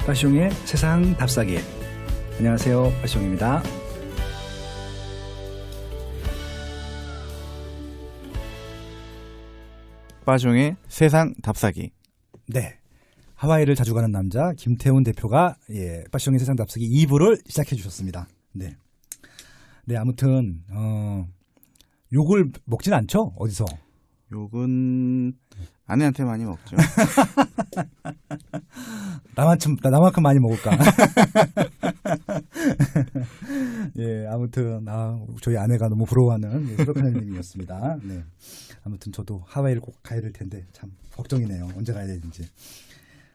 빠숑의 세상 답사기. 안녕하세요, 빠숑입니다. 빠숑의 세상 답사기. 네, 하와이를 자주 가는 남자 김태훈 대표가 빠숑의 세상 답사기 2부를 시작해 주셨습니다. 네, 아무튼 욕을 먹진 않죠? 어디서? 욕은 아내한테 많이 먹죠. 나만큼 많이 먹을까? 예, 아무튼 저희 아내가 너무 부러워하는 소박한 형님이었습니다. 네, 아무튼 저도 하와이를 꼭 가야 될 텐데 참 걱정이네요. 언제 가야 되는지.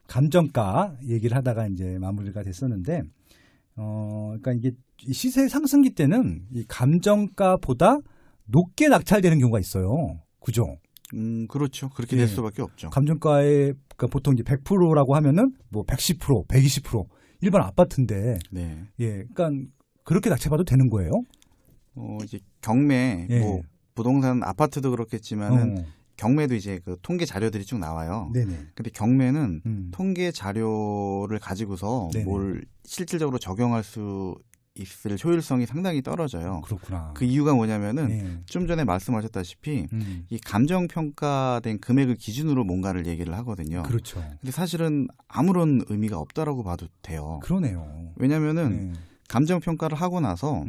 감정가 얘기를 하다가 이제 마무리가 됐었는데, 그러니까 이게 시세 상승기 때는 이 감정가보다 높게 낙찰되는 경우가 있어요. 그죠? 그렇죠. 그렇게 될 수밖에 없죠. 감정가의 그러니까 보통 이제 100%라고 하면은 뭐 110%, 120% 일반 아파트인데, 네. 예, 그러니까 그렇게 낙찰받아도 되는 거예요? 이제 경매, 뭐 부동산 아파트도 그렇겠지만은 경매도 이제 그 통계 자료들이 쭉 나와요. 네네. 근데 경매는 통계 자료를 가지고서 네네. 뭘 실질적으로 적용할 수 있을 효율성이 상당히 떨어져요. 그렇구나. 그 이유가 뭐냐면은 좀 전에 말씀하셨다시피 이 감정 평가된 금액을 기준으로 뭔가를 얘기를 하거든요. 그렇죠. 근데 사실은 아무런 의미가 없다라고 봐도 돼요. 그러네요. 왜냐면은 감정 평가를 하고 나서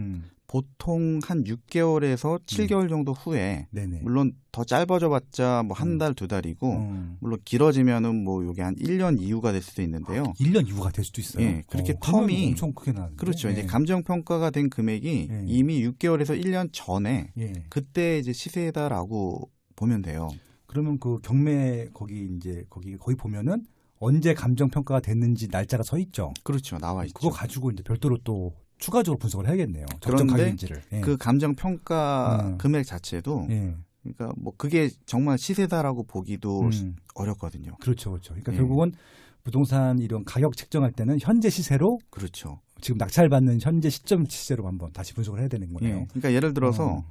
보통 한 6개월에서 7개월 정도 후에 네네. 물론 더 짧아져봤자 뭐 한 달, 두 달이고 물론 길어지면은 뭐 이게 한 1년 이후가 될 수도 있는데요. 1년 이후가 될 수도 있어요. 예, 그렇게 그러면 텀이 엄청 크게 나는데. 그렇죠. 이제 감정 평가가 된 금액이 이미 6개월에서 1년 전에 그때 이제 시세다라고 보면 돼요. 그러면 그 경매 거기 거기 보면은 언제 감정 평가가 됐는지 날짜가 서 있죠. 그렇죠. 나와 있죠. 그거 가지고 이제 별도로 또 추가적으로 분석을 해야겠네요. 적정 그런데 가격인지를. 그 감정 평가 금액 자체도 그러니까 뭐 그게 정말 시세다라고 보기도 어렵거든요. 그렇죠. 그러니까 결국은 부동산 이런 가격 책정할 때는 현재 시세로 그렇죠. 지금 낙찰받는 현재 시점 시세로 한번 다시 분석을 해야 되는 거네요. 그러니까 예를 들어서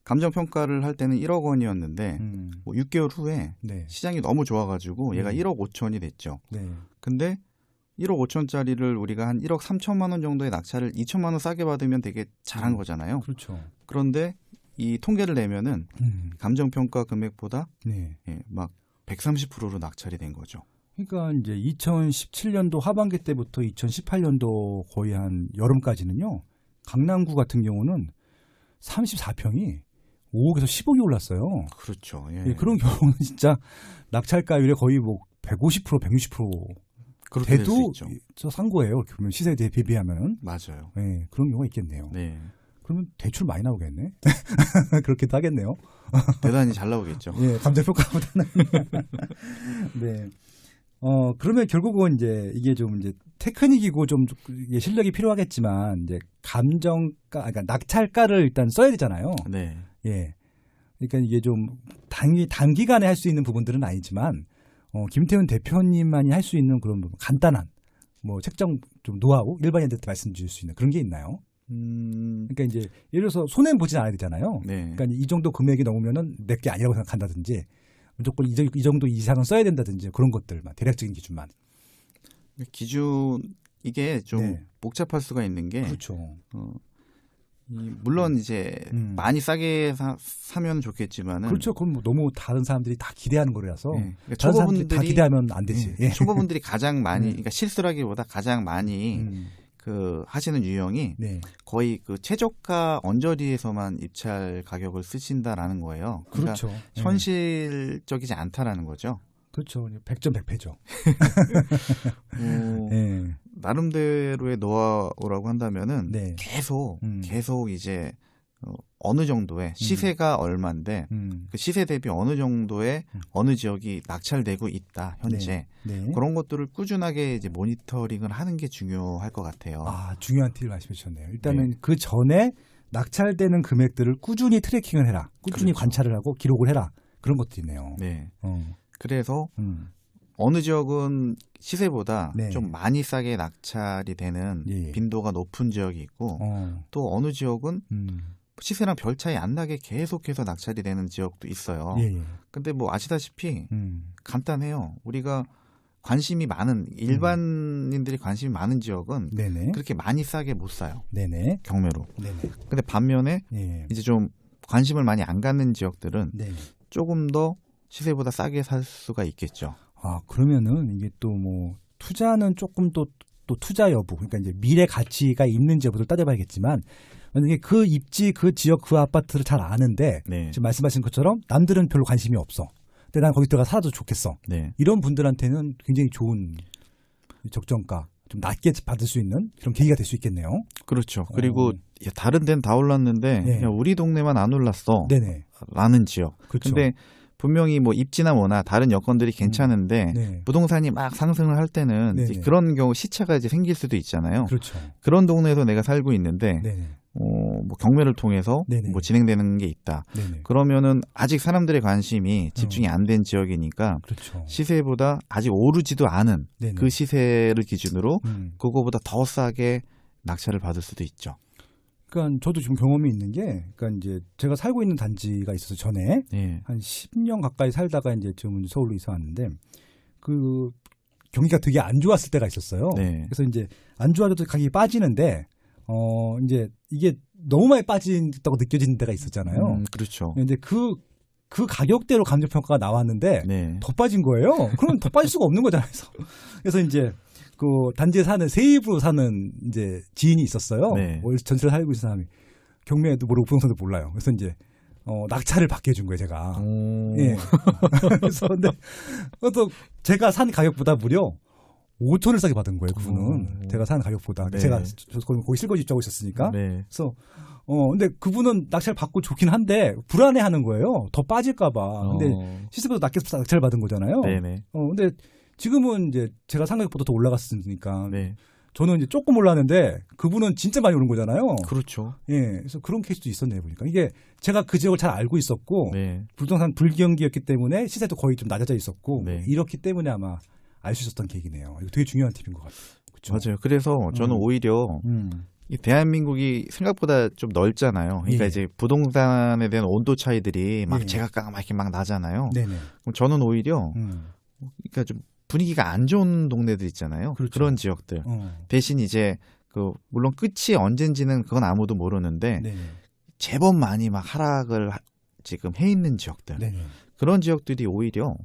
감정 평가를 할 때는 1억 원이었는데 뭐 6개월 후에 시장이 너무 좋아가지고 얘가 1억 5천이 됐죠. 근데 1억 5천짜리를 우리가 한 1억 3천만 원 정도의 낙찰을 2천만 원 싸게 받으면 되게 잘한 거잖아요. 그렇죠. 그런데 이 통계를 내면은 감정평가 금액보다 막 130%로 낙찰이 된 거죠. 그러니까 이제 2017년도 하반기 때부터 2018년도 거의 한 여름까지는요. 강남구 같은 경우는 34평이 5억에서 10억이 올랐어요. 그렇죠. 그런 경우는 진짜 낙찰가율에 거의 뭐 150%, 160% 그렇게 될 수 돼도 있죠. 저 산 거예요. 그러면 시세에 대비하면. 맞아요. 그런 경우가 있겠네요. 네. 그러면 대출 많이 나오겠네. 그렇게도 하겠네요. 대단히 잘 나오겠죠. 감정평가보다는. 네. 그러면 결국은 이제 이게 좀 이제 테크닉이고 좀 이게 실력이 필요하겠지만 이제 그러니까 낙찰가를 일단 써야 되잖아요. 네. 그러니까 이게 좀 단기간에 할 수 있는 부분들은 아니지만 김태훈 대표님만이 할 수 있는 그런 간단한 뭐 책정 좀 노하우 일반인들한테 말씀 주실 수 있는 그런 게 있나요? 그러니까 이제 예를 들어서 손해는 보진 않아야 되잖아요. 그러니까 이 정도 금액이 넘으면은 내게 아니라고 생각한다든지 무조건 이 정도 이상은 써야 된다든지 그런 것들만 대략적인 기준만. 기준 이게 좀 복잡할 수가 있는 게 그렇죠. 물론 이제 많이 싸게 사면 좋겠지만은 그렇죠. 그건 뭐 너무 다른 사람들이 다 기대하는 거라서 그러니까 다른 사람들이 다 기대하면 안 되지. 초보분들이 가장 많이 그러니까 실수라기보다 가장 많이 그 하시는 유형이 거의 그 최저가 언저리에서만 입찰 가격을 쓰신다라는 거예요. 그러니까 그렇죠. 현실적이지 않다라는 거죠. 그렇죠. 100점 100패죠. 나름대로의 노하우라고 한다면은 계속 이제 어느 정도의 시세가 얼마인데 그 시세 대비 어느 정도의 어느 지역이 낙찰되고 있다 현재 그런 것들을 꾸준하게 이제 모니터링을 하는 게 중요할 것 같아요. 중요한 팁을 말씀해 주셨네요. 일단은 그 전에 낙찰되는 금액들을 꾸준히 트래킹을 해라. 꾸준히 관찰을 하고 기록을 해라. 그런 것도 있네요. 그래서 어느 지역은 시세보다 좀 많이 싸게 낙찰이 되는 빈도가 높은 지역이 있고 또 어느 지역은 시세랑 별 차이 안 나게 계속해서 낙찰이 되는 지역도 있어요. 근데 뭐 아시다시피 간단해요. 우리가 관심이 많은 일반인들이 관심이 많은 지역은 네네. 그렇게 많이 싸게 못 사요. 네네. 경매로. 네네. 근데 반면에 예. 이제 좀 관심을 많이 안 갖는 지역들은 네. 조금 더 시세보다 싸게 살 수가 있겠죠. 아, 그러면은 이게 또 뭐 투자는 조금 또 투자 여부, 그러니까 이제 미래 가치가 있는지 여부를 따져봐야겠지만, 만약에 그 입지, 그 지역, 그 아파트를 잘 아는데 네. 지금 말씀하신 것처럼 남들은 별로 관심이 없어. 근데 난 거기 들어가 살아도 좋겠어. 네. 이런 분들한테는 굉장히 좋은 적정가, 좀 낮게 받을 수 있는 그런 계기가 될 수 있겠네요. 그렇죠. 그리고 야, 다른 데는 다 올랐는데 네. 야, 우리 동네만 안 올랐어. 네네. 라는 지역. 그렇죠. 근데 분명히 뭐 입지나 뭐나 다른 여건들이 괜찮은데 네. 부동산이 막 상승을 할 때는 이제 그런 경우 시차가 이제 생길 수도 있잖아요. 그렇죠. 그런 동네에서 내가 살고 있는데 네네. 뭐 경매를 통해서 네네. 뭐 진행되는 게 있다. 네네. 그러면은 아직 사람들의 관심이 집중이 안 된 지역이니까 그렇죠. 시세보다 아직 오르지도 않은 네네. 그 시세를 기준으로 그거보다 더 싸게 낙찰을 받을 수도 있죠. 그러니까 저도 지금 경험이 있는 게, 그러니까 이제 제가 살고 있는 단지가 있어서 전에 네. 한 10년 가까이 살다가 이제 지금 서울로 이사 왔는데 그 경기가 되게 안 좋았을 때가 있었어요. 네. 그래서 이제 안 좋아져도 가격이 빠지는데 이제 이게 너무 많이 빠진다고 느껴지는 데가 있었잖아요. 그렇죠. 근데 그 가격대로 감정평가가 나왔는데 네. 더 빠진 거예요. 그러면 더 빠질 수가 없는 거잖아요. 그래서 이제 그 단지에 사는 세입으로 사는 이제 지인이 있었어요. 네. 전세를 살고 있는 사람이 경매도 모르고 부동산도 몰라요. 그래서 이제 낙찰을 받게 해준 거예요, 제가. 예. 그래서 근데 또 제가 산 가격보다 무려 5천을 싸게 받은 거예요, 그분은. 제가 산 가격보다. 네. 제가 거기 실거주 입주하고 있었으니까. 네. 그래서 근데 그분은 낙찰 받고 좋긴 한데 불안해 하는 거예요. 더 빠질까봐. 근데 시세보다 낮게 낙찰 받은 거잖아요. 네네. 근데 지금은 이제 제가 산 가격보다 더 올라갔으니까. 네. 저는 이제 조금 올랐는데 그분은 진짜 많이 오른 거잖아요. 그렇죠. 예. 그래서 그런 케이스도 있었네요, 보니까. 이게 제가 그 지역을 잘 알고 있었고 네. 부동산 불경기였기 때문에 시세도 거의 좀 낮아져 있었고 네. 이렇기 때문에 아마 알 수 있었던 계기네요. 이거 되게 중요한 팁인 것 같아요. 그쵸? 맞아요. 그래서 저는 오히려 이 대한민국이 생각보다 좀 넓잖아요. 그러니까 예. 이제 부동산에 대한 온도 차이들이 막 예. 제각각 막 이렇게 막 나잖아요. 네네. 그럼 저는 오히려 그러니까 좀 분위기가 안 좋은 동네들 있잖아요. 그렇죠. 그런 지역들. 대신 이제 그 물론 끝이 언젠지는 그건 아무도 모르는데 네네. 제법 많이 막 하락을 지금 해 있는 지역들. 네네. 그런 지역들이 오히려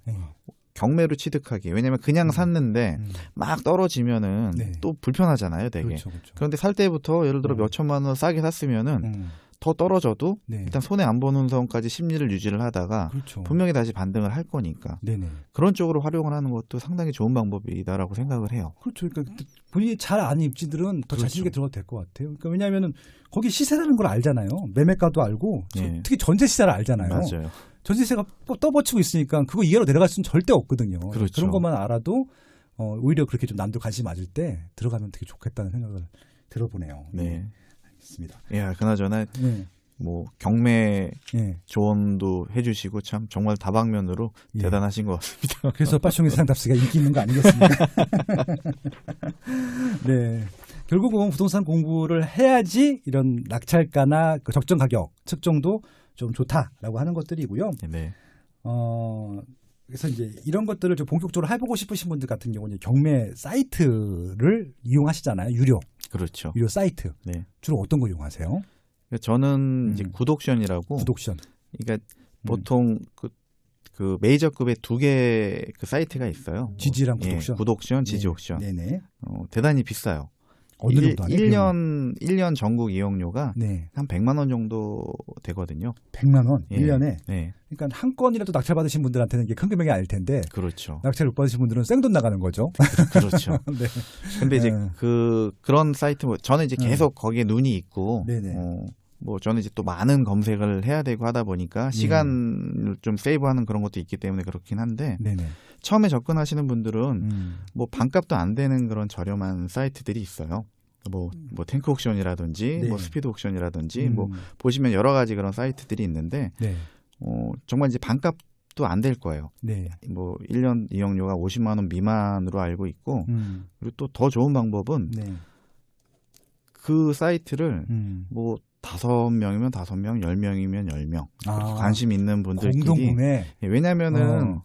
경매로 취득하기. 왜냐하면 그냥 샀는데 막 떨어지면은 네. 또 불편하잖아요, 되게. 그렇죠, 그렇죠. 그런데 살 때부터 예를 들어 몇 천만 원 싸게 샀으면은 더 떨어져도 네. 일단 손해 안 보는 선까지 심리를 유지를 하다가 그렇죠. 분명히 다시 반등을 할 거니까 네네. 그런 쪽으로 활용을 하는 것도 상당히 좋은 방법이다라고 생각을 해요. 그렇죠. 그러니까 본인이 잘 아는 입지들은 더 그렇죠. 자신 있게 들어가도 될 것 같아요. 그러니까 왜냐하면은 거기 시세라는 걸 알잖아요. 매매가도 알고 네. 특히 전세 시세를 알잖아요. 맞아요. 전세 시세가 떠받치고 있으니까 그거 이해로 내려갈 수는 절대 없거든요. 그렇죠. 그런 것만 알아도 오히려 그렇게 좀 남들 관심 맞을 때 들어가면 되게 좋겠다는 생각을 들어보네요. 네. 알겠습니다. 야, 그나저나 네. 뭐 경매 네. 조언도 해주시고 참 정말 다방면으로 예. 대단하신 것 같습니다. 그래서 빠숑의 세상답시가 인기 있는 거 아니겠습니까? 네. 결국은 부동산 공부를 해야지 이런 낙찰가나 그 적정 가격 측정도 좀 좋다라고 하는 것들이고요. 네. 그래서 이제 이런 것들을 좀 본격적으로 해보고 싶으신 분들 같은 경우는 경매 사이트를 이용하시잖아요. 유료 그렇죠. 사이트. 네. 주로 어떤 거 이용하세요? 저는 이제 굿옥션이라고. 굿옥션. 그러니까 보통 그 메이저급의 두 개 그 사이트가 있어요. 지지랑 굿옥션. 굿옥션, 지지옥션. 네네. 대단히 비싸요. 어느 정도 하네요? 1년 전국 이용료가 네. 한 100만 원 정도 되거든요. 100만 원 예. 1년에. 네. 그러니까 한 건이라도 낙찰 받으신 분들한테는 이게 큰 금액이 아닐 텐데 그렇죠. 낙찰 못 받으신 분들은 생돈 나가는 거죠. 그렇죠. 네. 근데 이제 그런 사이트 저는 이제 계속 거기에 눈이 있고 네네. 뭐 저는 이제 또 많은 검색을 해야 되고 하다 보니까 시간을 좀 세이브하는 그런 것도 있기 때문에 그렇긴 한데 네네. 처음에 접근하시는 분들은 뭐 반값도 안 되는 그런 저렴한 사이트들이 있어요. 뭐 탱크 옥션이라든지 네. 뭐 스피드 옥션이라든지 뭐 보시면 여러 가지 그런 사이트들이 있는데 네. 정말 이제 반값도 안 될 거예요. 네. 뭐 1년 이용료가 50만 원 미만으로 알고 있고 그리고 또 더 좋은 방법은 네. 그 사이트를 뭐 5명이면 5명, 10명이면 10명. 관심 있는 분들끼리. 공동구매. 왜냐면은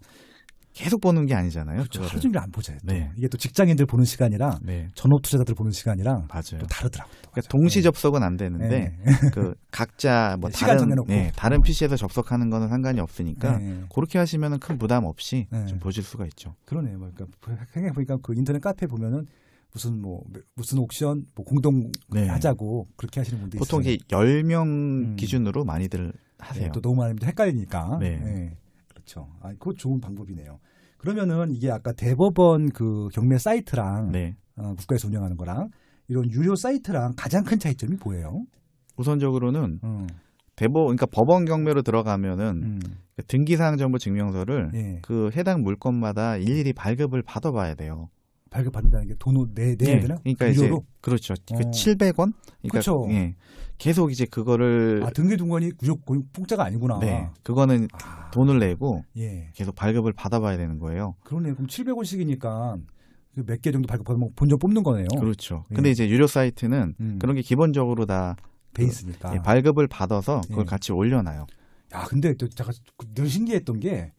계속 보는 게 아니잖아요. 그렇죠. 하루 종일 안 보죠. 네. 이게 또 직장인들 보는 시간이랑 네. 전업 투자자들 보는 시간이랑 맞아요. 또 다르더라고요. 그러니까 동시 접속은 안 되는데 그 각자 뭐 다른 PC에서 접속하는 거는 상관이 없으니까 그렇게 하시면은 큰 부담 없이 좀 보실 수가 있죠. 그러네요. 그러니까 생각해 보니까 그 인터넷 카페 보면은 무슨 옥션 공동 하자고 그렇게 하시는 분들이 보통 이게 10명 기준으로 많이들 하세요. 또 너무 많으면 헷갈리니까. 그렇죠. 그거 좋은 방법이네요. 그러면은 이게 아까 대법원 그 경매 사이트랑 국가에서 운영하는 거랑 이런 유료 사이트랑 가장 큰 차이점이 뭐예요? 우선적으로는 그러니까 법원 경매로 들어가면은 등기사항 정보 증명서를 그 해당 물건마다 일일이 발급을 받아봐야 돼요. 발급받는다는 게 돈을 내야 되나? 그러니까 유료로? 이제 그렇죠. 그 700원? 그러니까 그렇죠. 계속 이제 그거를 등기등본이 무조건 공짜가 아니구나. 네, 그거는 돈을 내고 계속 발급을 받아봐야 되는 거예요. 그러네. 그럼 700원씩이니까 몇 개 정도 발급받으면 본전 뽑는 거네요. 그렇죠. 근데 이제 유료 사이트는 그런 게 기본적으로 다 돼 있으니까 발급을 받아서 그걸 같이 올려놔요. 야, 근데 또 제가 늘 신기했던 게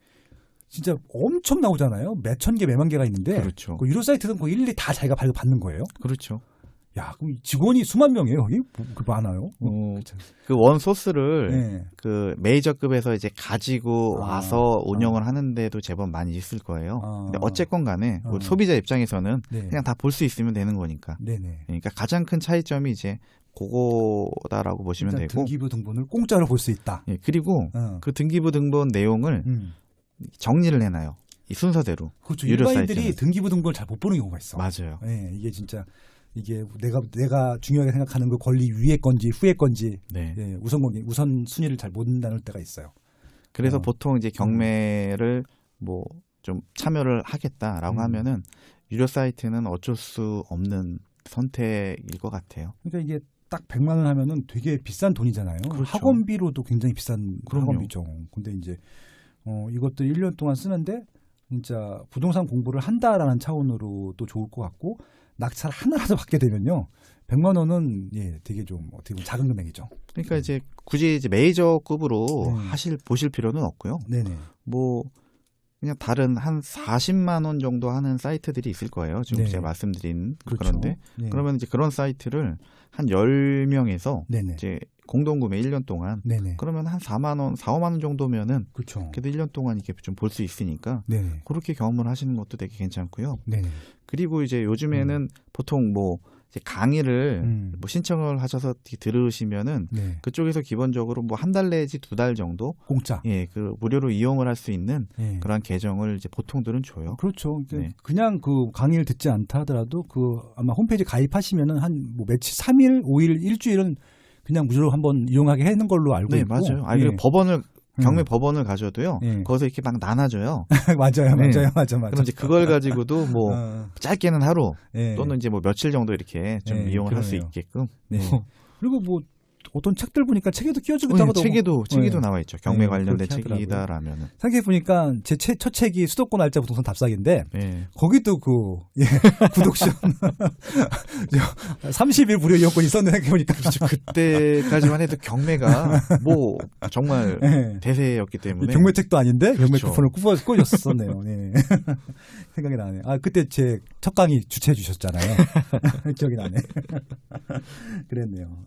진짜 엄청 나오잖아요. 몇천 개, 몇만 개가 있는데 그렇죠. 그 유료 사이트는 그 일일이 다 자기가 발급 받는 거예요? 그렇죠. 야, 그럼 직원이 수만 명이에요, 거기? 그 많아요. 그 원 소스를 그 메이저급에서 이제 가지고 와서 운영을 하는데도 제법 많이 있을 거예요. 근데 어쨌건 간에 소비자 입장에서는 그냥 다 볼 수 있으면 되는 거니까. 그러니까 가장 큰 차이점이 이제 그거다라고 보시면 되고. 등기부 등본을 공짜로 볼 수 있다. 그리고 그 등기부 등본 내용을 정리를 해놔요. 이 순서대로. 그렇죠. 유료 일반인들이 사이트는. 등기부 등본을 잘 못 보는 경우가 있어. 맞아요. 이게 진짜 이게 내가 중요하게 생각하는 그 권리 위의 건지 후의 건지 우선 순위를 잘 못 나눌 때가 있어요. 그래서 보통 이제 경매를 뭐 좀 참여를 하겠다라고 하면은 유료 사이트는 어쩔 수 없는 선택일 것 같아요. 그러니까 이게 딱 100만 원 하면은 되게 비싼 돈이잖아요. 그렇죠. 학원비로도 굉장히 비싼 그럼요. 학원비죠. 근데 이제 이것도 1년 동안 쓰는데 진짜 부동산 공부를 한다라는 차원으로 또 좋을 것 같고 낙찰 하나라도 받게 되면요. 100만 원은 되게 좀 어떻게 보면 작은 금액이죠. 그러니까 이제 굳이 이제 메이저급으로 보실 필요는 없고요. 네네. 뭐 그냥 다른 한 40만 원 정도 하는 사이트들이 있을 거예요. 지금 제가 말씀드린 그렇죠. 그런데 그러면 이제 그런 사이트를 한 10명에서 이제 공동구매 1년 동안 그러면 한 4만 원, 4, 5만 원 정도면은 그렇죠. 그래도 1년 동안 이렇게 좀 볼 수 있으니까 그렇게 경험을 하시는 것도 되게 괜찮고요. 그리고 이제 요즘에는 보통 뭐 이제 강의를 뭐 신청을 하셔서 들으시면은 그쪽에서 기본적으로 뭐 한 달 내지 2달 정도 공짜 그 무료로 이용을 할 수 있는 그런 계정을 이제 보통들은 줘요. 그렇죠. 그냥 그 강의를 듣지 않다 하더라도 그 아마 홈페이지 가입하시면은 한 뭐 며칠 3일, 5일, 일주일은 그냥 무료로 한번 이용하게 하는 걸로 알고 있고. 맞아요. 그리고 법원을 경매 법원을 가셔도요. 거기서 이렇게 막 나눠줘요. 맞아요. 그럼 이제 그걸 가지고도 뭐 짧게는 하루 또는 이제 뭐 며칠 정도 이렇게 좀 이용을 할 수 있게끔. 그리고 뭐 어떤 책들 보니까 책에도 끼워주기도 하고 책에도 나와 있죠. 경매 관련된 책이다라면. 생각해 보니까 제 첫 책이 수도권 날짜 부동산 답사기인데 거기도 구독션 30일 무료 이용권 있었는데 생각해 보니까 그때까지만 해도 경매가 뭐 정말 대세였기 때문에 경매책도 아닌데 경매 쿠폰을 꽂아줬었네요. 생각이 나네. 그때 제 첫 강의 주최해 주셨잖아요. 기억이 나네. 그랬네요.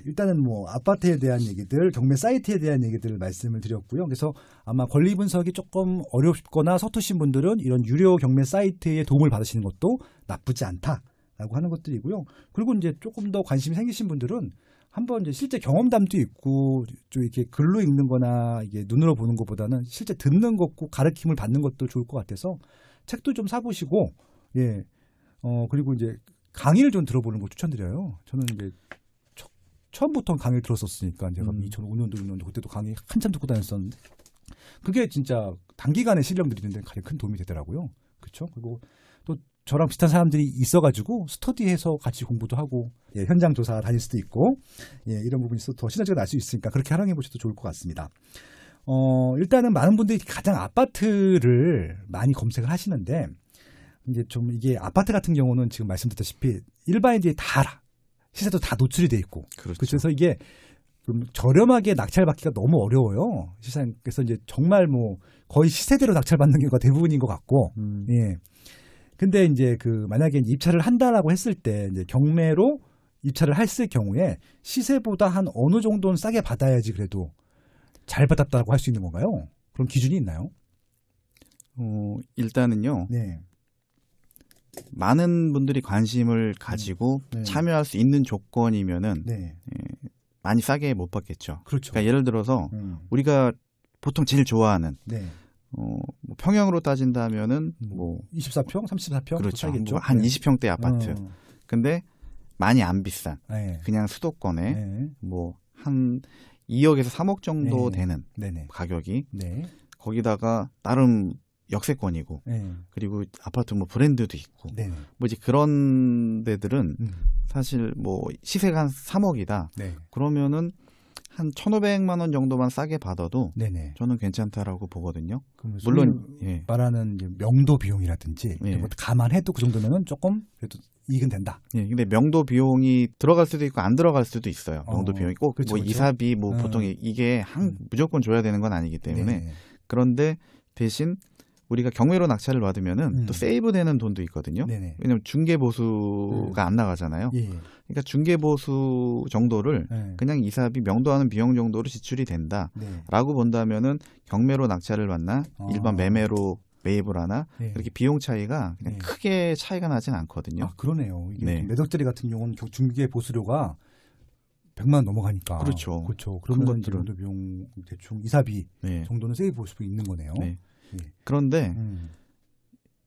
일단은 뭐 아파트에 대한 얘기들, 경매 사이트에 대한 얘기들을 말씀을 드렸고요. 그래서 아마 권리 분석이 조금 어렵거나 서투신 분들은 이런 유료 경매 사이트의 도움을 받으시는 것도 나쁘지 않다라고 하는 것들이고요. 그리고 이제 조금 더 관심이 생기신 분들은 한번 이제 실제 경험담도 있고 좀 이렇게 글로 읽는 거나 이게 눈으로 보는 것보다는 실제 듣는 것고 가르침을 받는 것도 좋을 것 같아서 책도 좀 사보시고 그리고 이제 강의를 좀 들어보는 거 추천드려요. 저는 이제 처음부터 강의를 들었었으니까 제가 2005년도 6년도 그때도 강의 한참 듣고 다녔었는데 그게 진짜 단기간에 실력 늘리는데 가장 큰 도움이 되더라고요. 그렇죠? 그리고 또 저랑 비슷한 사람들이 있어가지고 스터디해서 같이 공부도 하고 현장 조사 다닐 수도 있고 이런 부분이 있어서 더 시너지가 날 수 있으니까 그렇게 활용해 보셔도 좋을 것 같습니다. 일단은 많은 분들이 가장 아파트를 많이 검색을 하시는데 이제 좀 이게 아파트 같은 경우는 지금 말씀드렸다시피 일반인들이 다 알아. 시세도 다 노출이 돼 있고. 그렇죠. 그래서 이게 좀 저렴하게 낙찰받기가 너무 어려워요. 시장에서 이제 정말 뭐 거의 시세대로 낙찰받는 경우가 대부분인 것 같고, 예. 근데 이제 만약에 입찰을 한다라고 했을 때 이제 경매로 입찰을 했을 경우에 시세보다 한 어느 정도는 싸게 받아야지 그래도 잘 받았다고 할 수 있는 건가요? 그런 기준이 있나요? 일단은요. 네. 많은 분들이 관심을 가지고 네. 참여할 수 있는 조건이면은 네. 많이 싸게 못 받겠죠. 그렇죠. 그러니까 예를 들어서 우리가 보통 제일 좋아하는 네. 뭐 평형으로 따진다면은 뭐 24평, 34평 그렇죠. 사겠죠. 뭐 한 네. 20평대 아파트. 근데 많이 안 비싼 네. 그냥 수도권에 네. 뭐 한 2억에서 3억 정도 네. 되는 네네. 가격이 네. 거기다가 나름 역세권이고 네. 그리고 아파트 뭐 브랜드도 있고 네. 뭐 이제 그런 데들은 사실 뭐 시세가 한 3억이다. 네. 그러면은 한 1,500만 원 정도만 싸게 받아도 네네. 저는 괜찮다라고 보거든요. 물론 예. 말하는 이제 명도 비용이라든지 예. 이런 것도 감안해도 그 정도면은 조금 그래도 이익은 된다. 예, 근데 명도 비용이 들어갈 수도 있고 안 들어갈 수도 있어요. 명도 비용이 꼭 그렇죠, 뭐 그렇죠. 이사비 뭐 보통 이게 무조건 줘야 되는 건 아니기 때문에 네. 그런데 대신 우리가 경매로 낙찰을 받으면은 또 세이브되는 돈도 있거든요. 네네. 왜냐하면 중개보수가 안 나가잖아요. 예. 그러니까 중개보수 정도를 네. 그냥 이사비 명도하는 비용 정도로 지출이 된다라고 본다면은 경매로 낙찰을 받나 일반 매매로 매입을 하나 네. 이렇게 비용 차이가 그냥 네. 크게 차이가 나진 않거든요. 아, 그러네요. 이게 네. 매덕자리 같은 경우는 중개 보수료가 100만 원 넘어가니까. 그렇죠. 그렇죠. 큰 그러면 것들은. 정도 비용 대충 이사비 네. 정도는 세이브 볼 수 있는 거네요. 네. 예. 그런데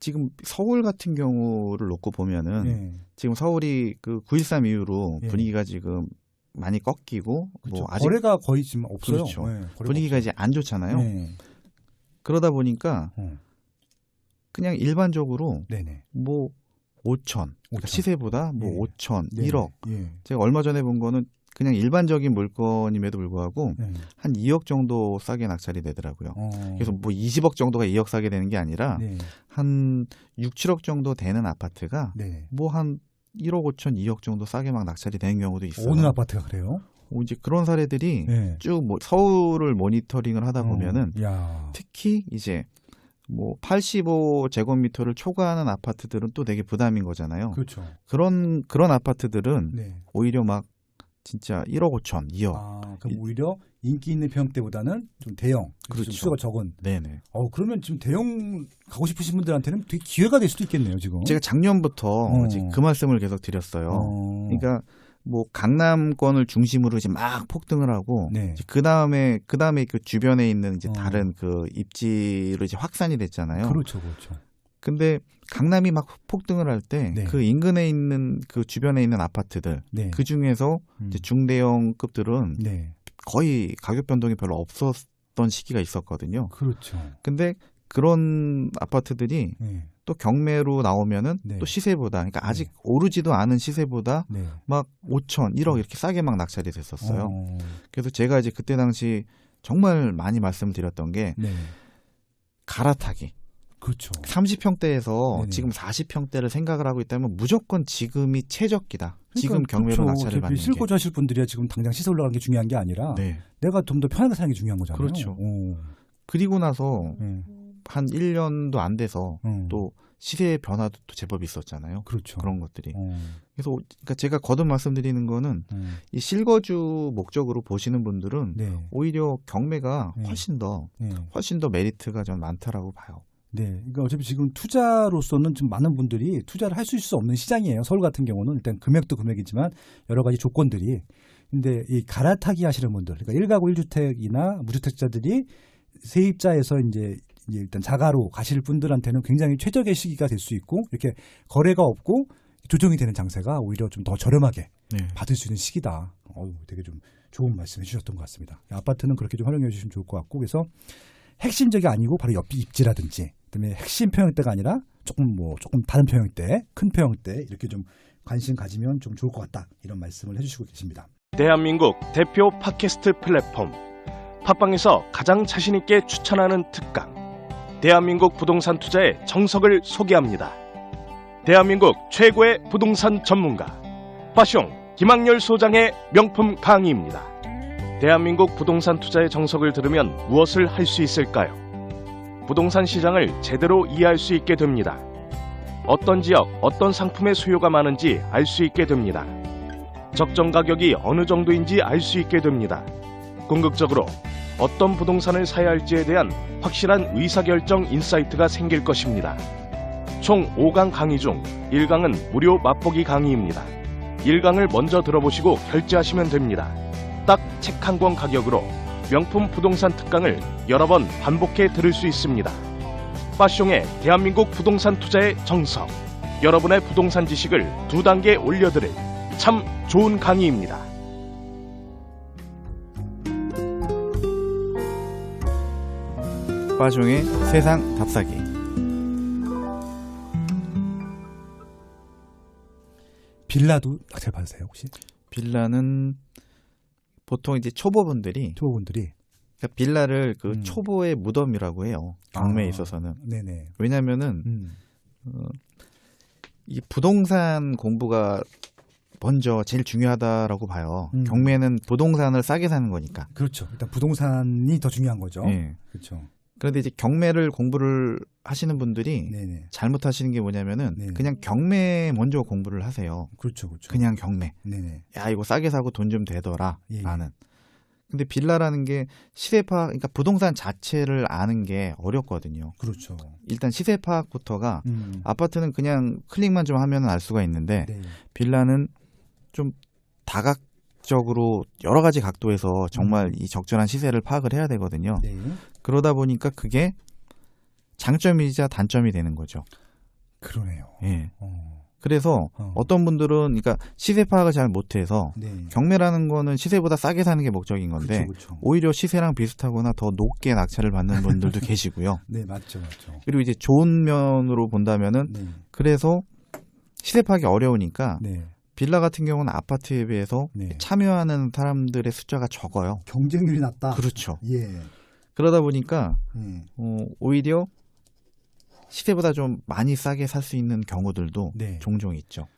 지금 서울 같은 경우를 놓고 보면은 네. 지금 서울이 그 9.13 이후로 예. 분위기가 지금 많이 꺾이고 그렇죠. 뭐 아직 거래가 거의 지금 없어요. 그렇죠. 네, 분위기가 이제 안 좋잖아요. 네. 그러다 보니까 그냥 일반적으로 네네. 뭐 5천 그러니까 시세보다 뭐 예. 5천, 네. 1억. 예. 제가 얼마 전에 본 거는 그냥 일반적인 물건임에도 불구하고 네. 한 2억 정도 싸게 낙찰이 되더라고요. 그래서 뭐 20억 정도가 2억 싸게 되는 게 아니라 네. 한 6, 7억 정도 되는 아파트가 네. 뭐 한 1억 5천, 2억 정도 싸게 막 낙찰이 되는 경우도 있어요. 어느 아파트가 그래요? 이제 그런 사례들이 네. 쭉 뭐 서울을 모니터링을 하다 보면은 야. 특히 이제 뭐 85제곱미터를 초과하는 아파트들은 또 되게 부담인 거잖아요. 그렇죠. 그런 아파트들은 네. 오히려 막 진짜 1억 5천, 2억. 아, 그럼 오히려 인기 있는 평대보다는 좀 대형, 그렇죠. 좀 수가 적은. 네네. 그러면 지금 대형 가고 싶으신 분들한테는 되게 기회가 될 수도 있겠네요, 지금. 제가 작년부터 이제 그 말씀을 계속 드렸어요. 그러니까 뭐 강남권을 중심으로 이제 막 폭등을 하고 네. 그 다음에 그 주변에 있는 이제 다른 그 입지로 이제 확산이 됐잖아요. 그렇죠, 그렇죠. 근데 강남이 막 폭등을 할 때 그 인근에 있는 그 주변에 있는 아파트들 네. 그 중에서 이제 중대형급들은 네. 거의 가격 변동이 별로 없었던 시기가 있었거든요. 그렇죠. 근데 그런 아파트들이 네. 또 경매로 나오면은 네. 또 시세보다 그러니까 아직 오르지도 않은 시세보다 네. 막 5천, 1억 이렇게 싸게 막 낙찰이 됐었어요. 그래서 제가 이제 그때 당시 정말 많이 말씀드렸던 게 네. 갈아타기. 그렇죠. 30평대에서 네네. 지금 40평대를 생각을 하고 있다면 무조건 지금이 최적기다. 그러니까 지금 경매로 그렇죠. 낙찰을 받는 게. 실고자 하실 분들이야 지금 당장 시세 올라가는 게 중요한 게 아니라 네. 내가 좀 더 편하게 사는 게 중요한 거잖아요. 그렇죠. 그리고 나서 네. 한 1년도 안 돼서 또 시세의 변화도 또 제법 있었잖아요. 그렇죠. 그런 것들이. 그래서 그러니까 제가 거듭 말씀드리는 거는 이 실거주 목적으로 보시는 분들은 네. 오히려 경매가 훨씬 더 메리트가 전 많다라고 봐요. 네, 그러니까 어차피 지금 투자로서는 좀 많은 분들이 투자를 할 수 없는 시장이에요. 서울 같은 경우는 일단 금액도 금액이지만 여러 가지 조건들이. 근데 이 갈아타기 하시는 분들, 그러니까 1가구 1주택이나 무주택자들이 세입자에서 이제 일단 자가로 가실 분들한테는 굉장히 최적의 시기가 될 수 있고 이렇게 거래가 없고 조정이 되는 장세가 오히려 좀 더 저렴하게 받을 수 있는 시기다. 되게 좀 좋은 말씀해 주셨던 것 같습니다. 아파트는 그렇게 좀 활용해 주시면 좋을 것 같고 그래서 핵심적이 아니고 바로 옆 입지라든지 그다음에 핵심 평형대가 아니라 조금 다른 평형대, 큰 평형대 이렇게 좀 관심 가지면 좀 좋을 것 같다 이런 말씀을 해주시고 계십니다. 대한민국 대표 팟캐스트 플랫폼 팟빵에서 가장 자신 있게 추천하는 특강 대한민국 부동산 투자의 정석을 소개합니다. 대한민국 최고의 부동산 전문가 파숑 김학렬 소장의 명품 강의입니다. 대한민국 부동산 투자의 정석을 들으면 무엇을 할 수 있을까요? 부동산 시장을 제대로 이해할 수 있게 됩니다. 어떤 지역, 어떤 상품의 수요가 많은지 알 수 있게 됩니다. 적정 가격이 어느 정도인지 알 수 있게 됩니다. 궁극적으로 어떤 부동산을 사야 할지에 대한 확실한 의사결정 인사이트가 생길 것입니다. 총 5강 강의 중 1강은 무료 맛보기 강의입니다. 1강을 먼저 들어보시고 결제하시면 됩니다. 딱 책 한 권 가격으로 명품 부동산 특강을 여러 번 반복해 들을 수 있습니다. 빠숑의 대한민국 부동산 투자의 정석, 여러분의 부동산 지식을 2단계 올려드릴 참 좋은 강의입니다. 빠숑의 세상 답사기. 빌라도 낙찰 받으세요 혹시? 빌라는 보통 이제 초보분들이 그러니까 빌라를 그 초보의 무덤이라고 해요. 경매에 있어서는. 네네. 왜냐면은 이 부동산 공부가 먼저 제일 중요하다라고 봐요. 경매는 부동산을 싸게 사는 거니까. 그렇죠. 일단 부동산이 더 중요한 거죠. 네. 그렇죠. 그런데 이제 경매를 공부를 하시는 분들이 네네. 잘못하시는 게 뭐냐면은 네네. 그냥 경매 먼저 공부를 하세요. 그렇죠. 그냥 경매. 네네. 야, 이거 싸게 사고 돈 좀 되더라. 예. 라는. 근데 빌라라는 게 시세 파악, 그러니까 부동산 자체를 아는 게 어렵거든요. 그렇죠. 일단 시세 파악부터가 아파트는 그냥 클릭만 좀 하면 알 수가 있는데 네. 빌라는 좀 다각적으로 여러 가지 각도에서 정말 이 적절한 시세를 파악을 해야 되거든요. 네. 그러다 보니까 그게 장점이자 단점이 되는 거죠. 그러네요. 예. 그래서 어떤 분들은 그러니까 시세 파악을 잘 못해서 네. 경매라는 거는 시세보다 싸게 사는 게 목적인 건데 그렇죠. 오히려 시세랑 비슷하거나 더 높게 낙찰을 받는 분들도 계시고요. 네, 맞죠. 그리고 이제 좋은 면으로 본다면은 네. 그래서 시세 파악이 어려우니까 네. 빌라 같은 경우는 아파트에 비해서 네. 참여하는 사람들의 숫자가 적어요. 경쟁률이 낮다. 그렇죠. 예. 그러다 보니까 오히려 시세보다 좀 많이 싸게 살 수 있는 경우들도 네. 종종 있죠.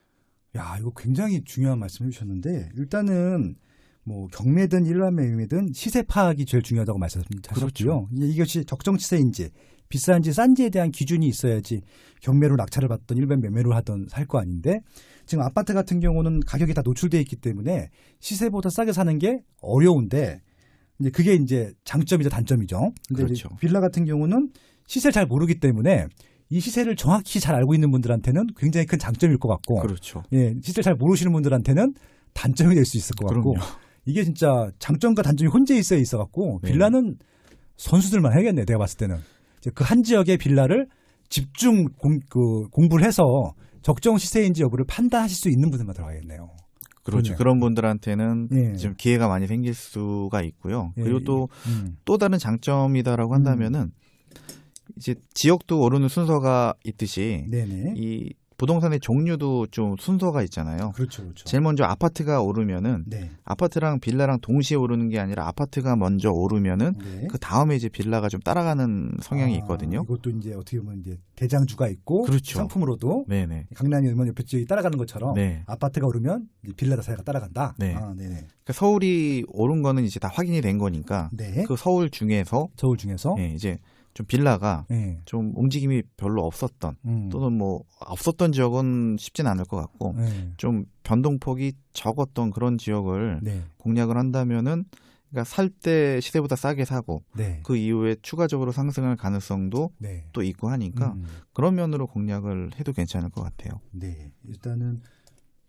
야, 이거 굉장히 중요한 말씀을 해주셨는데 일단은 뭐 경매든 일반 매매든 시세 파악이 제일 중요하다고 말씀하셨고요. 그렇죠. 이것이 적정 시세인지 비싼지 싼지에 대한 기준이 있어야지 경매로 낙찰을 받던 일반 매매로 하던 살 거 아닌데 지금 아파트 같은 경우는 가격이 다 노출되어 있기 때문에 시세보다 싸게 사는 게 어려운데 이제 그게 이제 장점이자 단점이죠. 근데 그렇죠. 이제 빌라 같은 경우는 시세를 잘 모르기 때문에 이 시세를 정확히 잘 알고 있는 분들한테는 굉장히 큰 장점일 것 같고, 그렇죠. 예, 시세를 잘 모르시는 분들한테는 단점이 될 수 있을 것 같고, 그럼요. 이게 진짜 장점과 단점이 혼재 있어갖고 네. 빌라는 선수들만 해야겠네. 내가 봤을 때는 그 한 지역의 빌라를 집중 공부를 해서 적정 시세인지 여부를 판단하실 수 있는 분들만 들어가겠네요. 그렇죠. 그러네요. 그런 분들한테는 예. 좀 기회가 많이 생길 수가 있고요. 예, 그리고 또 다른 장점이다라고 한다면은 이제 지역도 오르는 순서가 있듯이 네네. 이 부동산의 종류도 좀 순서가 있잖아요. 그렇죠. 제일 먼저 아파트가 오르면은 네. 아파트랑 빌라랑 동시에 오르는 게 아니라 아파트가 먼저 오르면은 네. 그 다음에 이제 빌라가 좀 따라가는 성향이 있거든요. 이것도 이제 어떻게 보면 이제 대장주가 있고 그렇죠. 상품으로도 네네. 강남이 오르면 옆에 지역이 따라가는 것처럼 네. 아파트가 오르면 이제 빌라 사이가 따라간다. 네. 네네. 그러니까 서울이 오른 거는 이제 다 확인이 된 거니까 네. 그 서울 중에서 서울 중에서 이제 좀 빌라가 네. 좀 움직임이 별로 없었던 또는 뭐 없었던 지역은 쉽진 않을 것 같고 네. 좀 변동폭이 적었던 그런 지역을 네. 공략을 한다면은 그러니까 살 때 시세보다 싸게 사고 네. 그 이후에 추가적으로 상승할 가능성도 네. 또 있고 하니까 그런 면으로 공략을 해도 괜찮을 것 같아요. 네. 일단은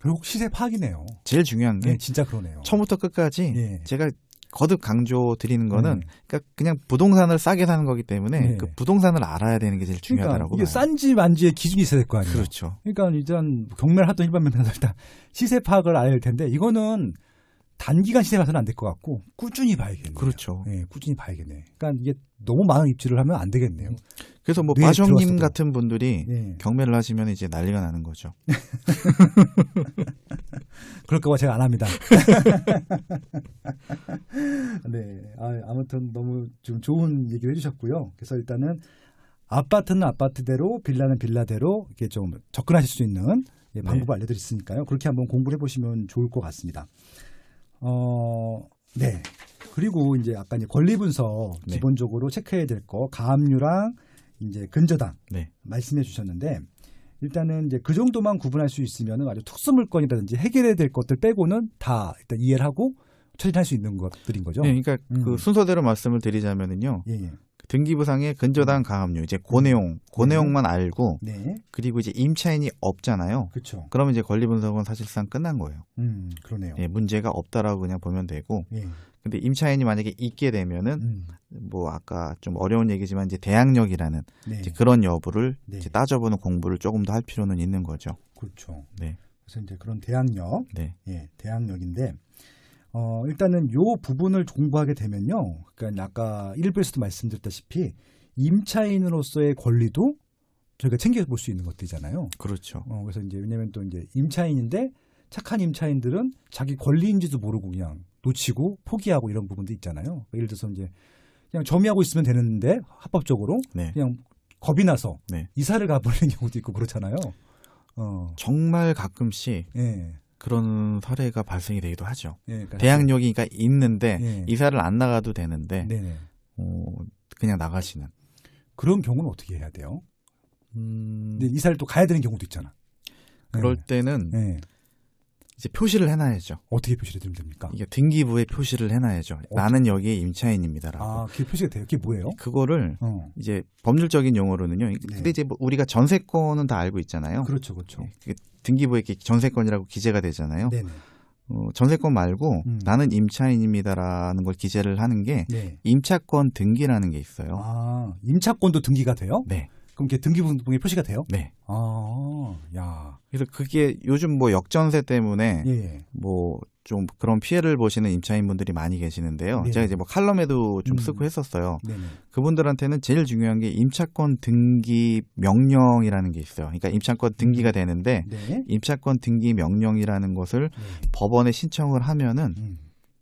결국 시세 파악이네요. 제일 중요한 게 네, 진짜 그러네요. 처음부터 끝까지 네. 제가 거듭 강조 드리는 거는 그러니까 그냥 부동산을 싸게 사는 거기 때문에 네. 그 부동산을 알아야 되는 게 제일 중요하다라고 그러니까 이게 봐요. 싼지 만지의 기준이 있어야 될 거 아니에요. 그렇죠. 그러니까 일단 경매를 하던 일반 매매는 일단 시세 파악을 알아야 될 텐데 이거는 단기간 시세 봐서는 안 될 것 같고 꾸준히 봐야겠네요. 그렇죠. 네, 꾸준히 봐야겠네. 그러니까 이게 너무 많은 입지를 하면 안 되겠네요. 그래서 뭐 뇌에 마정님 들어왔어도. 같은 분들이 네. 경매를 하시면 이제 난리가 나는 거죠. 그럴까봐 제가 안 합니다. 네, 아무튼 너무 좀 좋은 얘기를 해주셨고요. 그래서 일단은 아파트는 아파트대로, 빌라는 빌라대로 이렇게 좀 접근하실 수 있는 방법을 알려드렸으니까요. 그렇게 한번 공부를 해보시면 좋을 것 같습니다. 네. 그리고 이제 아까 이제 권리 분석 네. 기본적으로 체크해야 될 거 가압류랑 이제 근저당 네. 말씀해 주셨는데 일단은 이제 그 정도만 구분할 수 있으면은 아주 특수 물건이라든지 해결해야 될 것들 빼고는 다 일단 이해를 하고 처리할 수 있는 것들인 거죠. 네, 그러니까 그 순서대로 말씀을 드리자면은요. 예, 예. 등기부상의 근저당 가압류 이제 그 내용만 알고 네. 그리고 이제 임차인이 없잖아요. 그렇죠. 그러면 이제 권리 분석은 사실상 끝난 거예요. 그러네요. 예, 문제가 없다라고 그냥 보면 되고. 예. 근데 임차인이 만약에 있게 되면은 뭐 아까 좀 어려운 얘기지만 이제 대항력이라는 네. 이제 그런 여부를 네. 이제 따져보는 공부를 조금 더 할 필요는 있는 거죠. 그렇죠. 네. 그래서 이제 그런 대항력, 네. 예, 대항력인데 일단은 요 부분을 공부하게 되면요. 그러니까 아까 1부에서도 말씀드렸다시피 임차인으로서의 권리도 저희가 챙겨볼 수 있는 것들이잖아요. 그렇죠. 그래서 이제 왜냐면 또 이제 임차인인데 착한 임차인들은 자기 권리인지도 모르고 그냥 놓치고 포기하고 이런 부분도 있잖아요. 예를 들어서 이제 그냥 점유하고 있으면 되는데 합법적으로 네. 그냥 겁이 나서 네. 이사를 가버리는 경우도 있고 그렇잖아요. 정말 가끔씩 예. 그런 사례가 발생이 되기도 하죠. 예, 그러니까 대항력이 그러니까 있는데 예. 이사를 안 나가도 되는데 네네. 그냥 나가시는. 그런 경우는 어떻게 해야 돼요? 음, 근데 이사를 또 가야 되는 경우도 있잖아. 그럴 때는 예. 이제 표시를 해놔야죠. 어떻게 표시를 해드리면 됩니까? 이게 등기부에 표시를 해놔야죠. 나는 여기에 임차인입니다라고. 아, 그게 표시가 돼요? 그게 뭐예요? 그거를 네. 이제 법률적인 용어로는요. 근데 이제 뭐 우리가 전세권은 다 알고 있잖아요. 그렇죠, 그렇죠. 그게 등기부에 이렇게 전세권이라고 기재가 되잖아요. 네네. 전세권 말고 나는 임차인입니다라는 걸 기재를 하는 게 네. 임차권 등기라는 게 있어요. 아, 임차권도 등기가 돼요? 네. 그럼 이게 등기부등본에 표시가 돼요? 네. 아, 야. 그래서 그게 요즘 뭐 역전세 때문에 예. 뭐 좀 그런 피해를 보시는 임차인분들이 많이 계시는데요. 네. 제가 이제 뭐 칼럼에도 좀 쓰고 했었어요. 네네. 그분들한테는 제일 중요한 게 임차권 등기 명령이라는 게 있어요. 그러니까 임차권 등기가 되는데 네. 임차권 등기 명령이라는 것을 법원에 신청을 하면은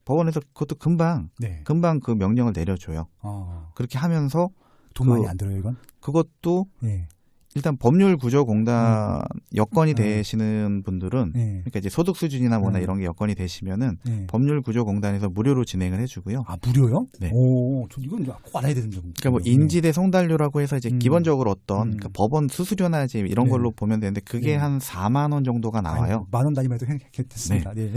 법원에서 그것도 금방 네. 그 명령을 내려줘요. 그렇게 하면서 돈 많이 안 들어요, 이건? 그것도 예. 일단 법률구조공단 여건이 되시는 분들은 그러니까 이제 소득 수준이나 뭐나 이런 게 여건이 되시면은 법률구조공단에서 무료로 진행을 해주고요. 아, 무료요? 네. 오, 저 이건 꼭 알아야 되는 점. 그러니까 뭐 인지대 송달료라고 해서 이제 기본적으로 어떤 그러니까 법원 수수료나 이제 이런 걸로 보면 되는데 그게 한 4만 원 정도가 나와요. 만 원 단위만 해도 괜찮습니다. 네.